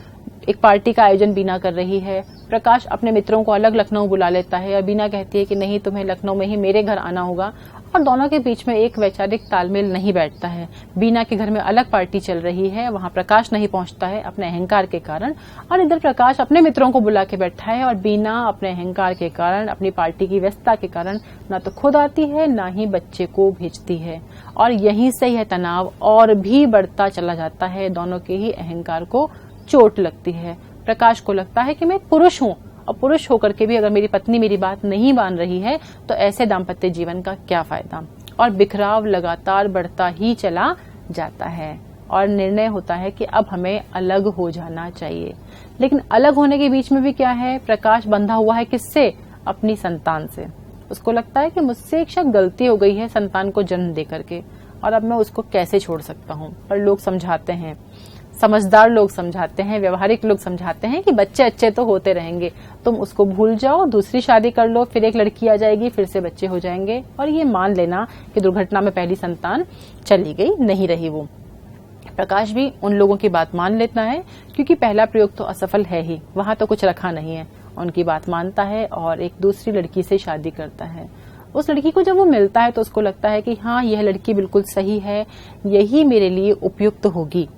एक पार्टी का आयोजन बीना कर रही है। प्रकाश अपने मित्रों को अलग लखनऊ बुला लेता है और बीना कहती है कि नहीं, तुम्हें लखनऊ में ही मेरे घर आना होगा और दोनों के बीच में एक वैचारिक तालमेल नहीं बैठता है। बीना के घर में अलग पार्टी चल रही है, वहां प्रकाश नहीं पहुंचता है अपने अहंकार के कारण और इधर प्रकाश अपने मित्रों को बुला के बैठा है और बीना अपने अहंकार के कारण, अपनी पार्टी की व्यस्तता के कारण न तो खुद आती है न ही बच्चे को भेजती है और यहीं से यह तनाव और भी बढ़ता चला जाता है। दोनों के ही अहंकार को चोट लगती है। प्रकाश को लगता है कि मैं पुरुष हूं और पुरुष होकर के भी अगर मेरी पत्नी मेरी बात नहीं मान रही है तो ऐसे दाम्पत्य जीवन का क्या फायदा। और बिखराव लगातार बढ़ता ही चला जाता है और निर्णय होता है कि अब हमें अलग हो जाना चाहिए। लेकिन अलग होने के बीच में भी क्या है? प्रकाश बंधा हुआ है किससे? अपनी संतान से। उसको लगता है कि मुझसे एक शायद गलती हो गई है संतान को जन्म दे करके और अब मैं उसको कैसे छोड़ सकता हूँ। पर लोग समझाते हैं, समझदार लोग समझाते हैं, व्यवहारिक लोग समझाते हैं कि बच्चे अच्छे तो होते रहेंगे, तुम उसको भूल जाओ, दूसरी शादी कर लो, फिर एक लड़की आ जाएगी, फिर से बच्चे हो जाएंगे और ये मान लेना कि दुर्घटना में पहली संतान चली गई, नहीं रही वो। प्रकाश भी उन लोगों की बात मान लेता है क्योंकि पहला प्रयोग तो असफल है ही, वहां तो कुछ रखा नहीं है। उनकी बात मानता है और एक दूसरी लड़की से शादी करता है। उस लड़की को जब वो मिलता है तो उसको लगता है कि हाँ, यह लड़की बिल्कुल सही है, यही मेरे लिए उपयुक्त होगी।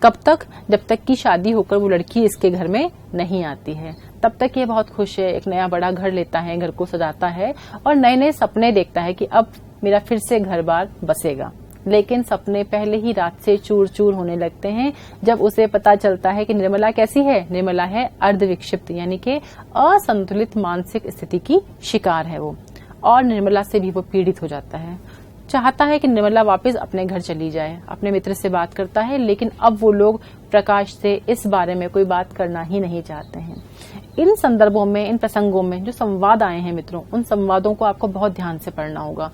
कब तक? जब तक कि शादी होकर वो लड़की इसके घर में नहीं आती है। तब तक ये बहुत खुश है, एक नया बड़ा घर लेता है, घर को सजाता है और नए नए सपने देखता है कि अब मेरा फिर से घर बार बसेगा। लेकिन सपने पहले ही रात से चूर चूर होने लगते हैं जब उसे पता चलता है कि निर्मला कैसी है। निर्मला है अर्धविक्षिप्त, यानी कि असंतुलित मानसिक स्थिति की शिकार है वो, और निर्मला से भी वो पीड़ित हो जाता है। चाहता है कि निर्मला वापस अपने घर चली जाए, अपने मित्र से बात करता है, लेकिन अब वो लोग प्रकाश से इस बारे में कोई बात करना ही नहीं चाहते हैं। इन संदर्भों में, इन प्रसंगों में जो संवाद आए हैं मित्रों, उन संवादों को आपको बहुत ध्यान से पढ़ना होगा,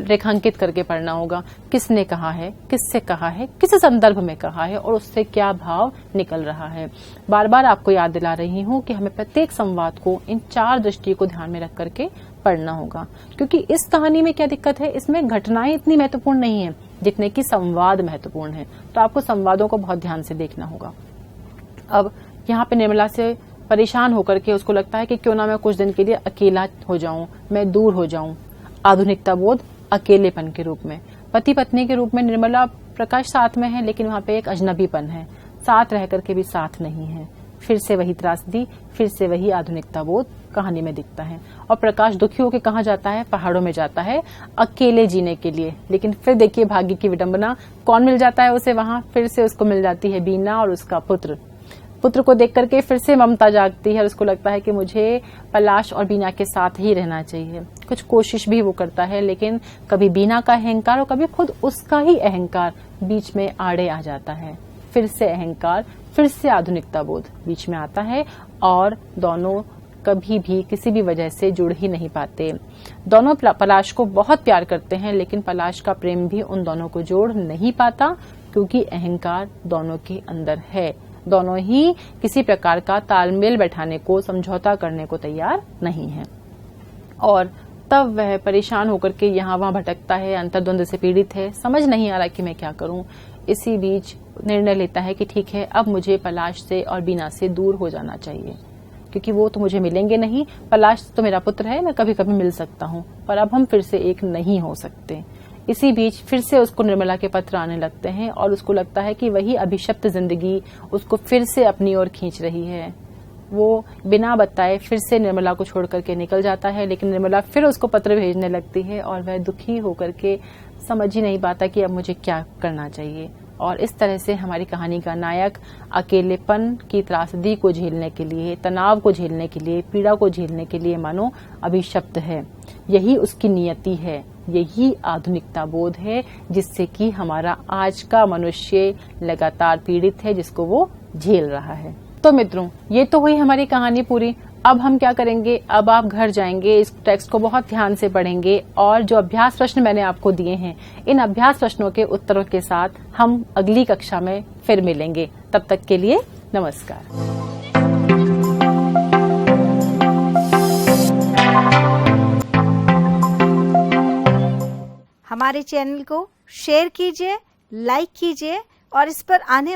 रेखांकित करके पढ़ना होगा। किसने कहा है, किससे कहा है, किस संदर्भ में कहा है और उससे क्या भाव निकल रहा है। बार बार आपको याद दिला रही हूँ कि हमें प्रत्येक संवाद को इन 4 दृष्टि को ध्यान में रख करके पढ़ना होगा, क्योंकि इस कहानी में क्या दिक्कत है, इसमें घटनाएं इतनी महत्वपूर्ण नहीं है जितने कि संवाद महत्वपूर्ण है। तो आपको संवादों को बहुत ध्यान से देखना होगा। अब यहाँ पे निर्मला से परेशान होकर के उसको लगता है कि क्यों ना मैं कुछ दिन के लिए अकेला हो जाऊं, मैं दूर हो जाऊं। आधुनिकता बोध अकेलेपन के रूप में, पति पत्नी के रूप में निर्मला प्रकाश साथ में है, लेकिन वहां पे एक अजनबीपन है, साथ रह करके भी साथ नहीं है। फिर से वही त्रासदी, फिर से वही आधुनिकता बोध कहानी में दिखता है। और प्रकाश दुखी होकर कहाँ जाता है? पहाड़ों में जाता है अकेले जीने के लिए। लेकिन फिर देखिए भाग्य की विडंबना, कौन मिल जाता है उसे वहां? फिर से उसको मिल जाती है बीना और उसका पुत्र। पुत्र को देख करके फिर से ममता जागती है और उसको लगता है कि मुझे पलाश और बीना के साथ ही रहना चाहिए। कुछ कोशिश भी वो करता है, लेकिन कभी बीना का अहंकार और कभी खुद उसका ही अहंकार बीच में आड़े आ जाता है। फिर से अहंकार, फिर से आधुनिकता बोध बीच में आता है और दोनों कभी भी किसी भी वजह से जुड़ ही नहीं पाते। दोनों पलाश को बहुत प्यार करते हैं, लेकिन पलाश का प्रेम भी उन दोनों को जोड़ नहीं पाता क्योंकि अहंकार दोनों के अंदर है। दोनों ही किसी प्रकार का तालमेल बैठाने को, समझौता करने को तैयार नहीं है और तब वह परेशान होकर के यहाँ वहां भटकता है, अंतर्द्वंद से पीड़ित है, समझ नहीं आ रहा कि मैं क्या करूं। इसी बीच निर्णय लेता है कि ठीक है, अब मुझे पलाश से और बीना से दूर हो जाना चाहिए, क्योंकि वो तो मुझे मिलेंगे नहीं। पलाश तो मेरा पुत्र है, मैं कभी कभी मिल सकता हूँ, पर अब हम फिर से एक नहीं हो सकते। इसी बीच फिर से उसको निर्मला के पत्र आने लगते हैं और उसको लगता है कि वही अभिशप्त जिंदगी उसको फिर से अपनी ओर खींच रही है। वो बिना बताए फिर से निर्मला को छोड़ करके निकल जाता है, लेकिन निर्मला फिर उसको पत्र भेजने लगती है और वह दुखी होकर के समझ ही नहीं पाता कि अब मुझे क्या करना चाहिए। और इस तरह से हमारी कहानी का नायक अकेलेपन की त्रासदी को झेलने के लिए, तनाव को झेलने के लिए, पीड़ा को झेलने के लिए मानो अभिशप्त है। यही उसकी नियति है, यही आधुनिकता बोध है जिससे कि हमारा आज का मनुष्य लगातार पीड़ित है, जिसको वो झेल रहा है। तो मित्रों, ये तो हुई हमारी कहानी पूरी। अब हम क्या करेंगे, अब आप घर जाएंगे, इस टेक्स्ट को बहुत ध्यान से पढ़ेंगे और जो अभ्यास प्रश्न मैंने आपको दिए हैं, इन अभ्यास प्रश्नों के उत्तरों के साथ हम अगली कक्षा में फिर मिलेंगे। तब तक के लिए नमस्कार। हमारे चैनल को शेयर कीजिए, लाइक कीजिए और इस पर आने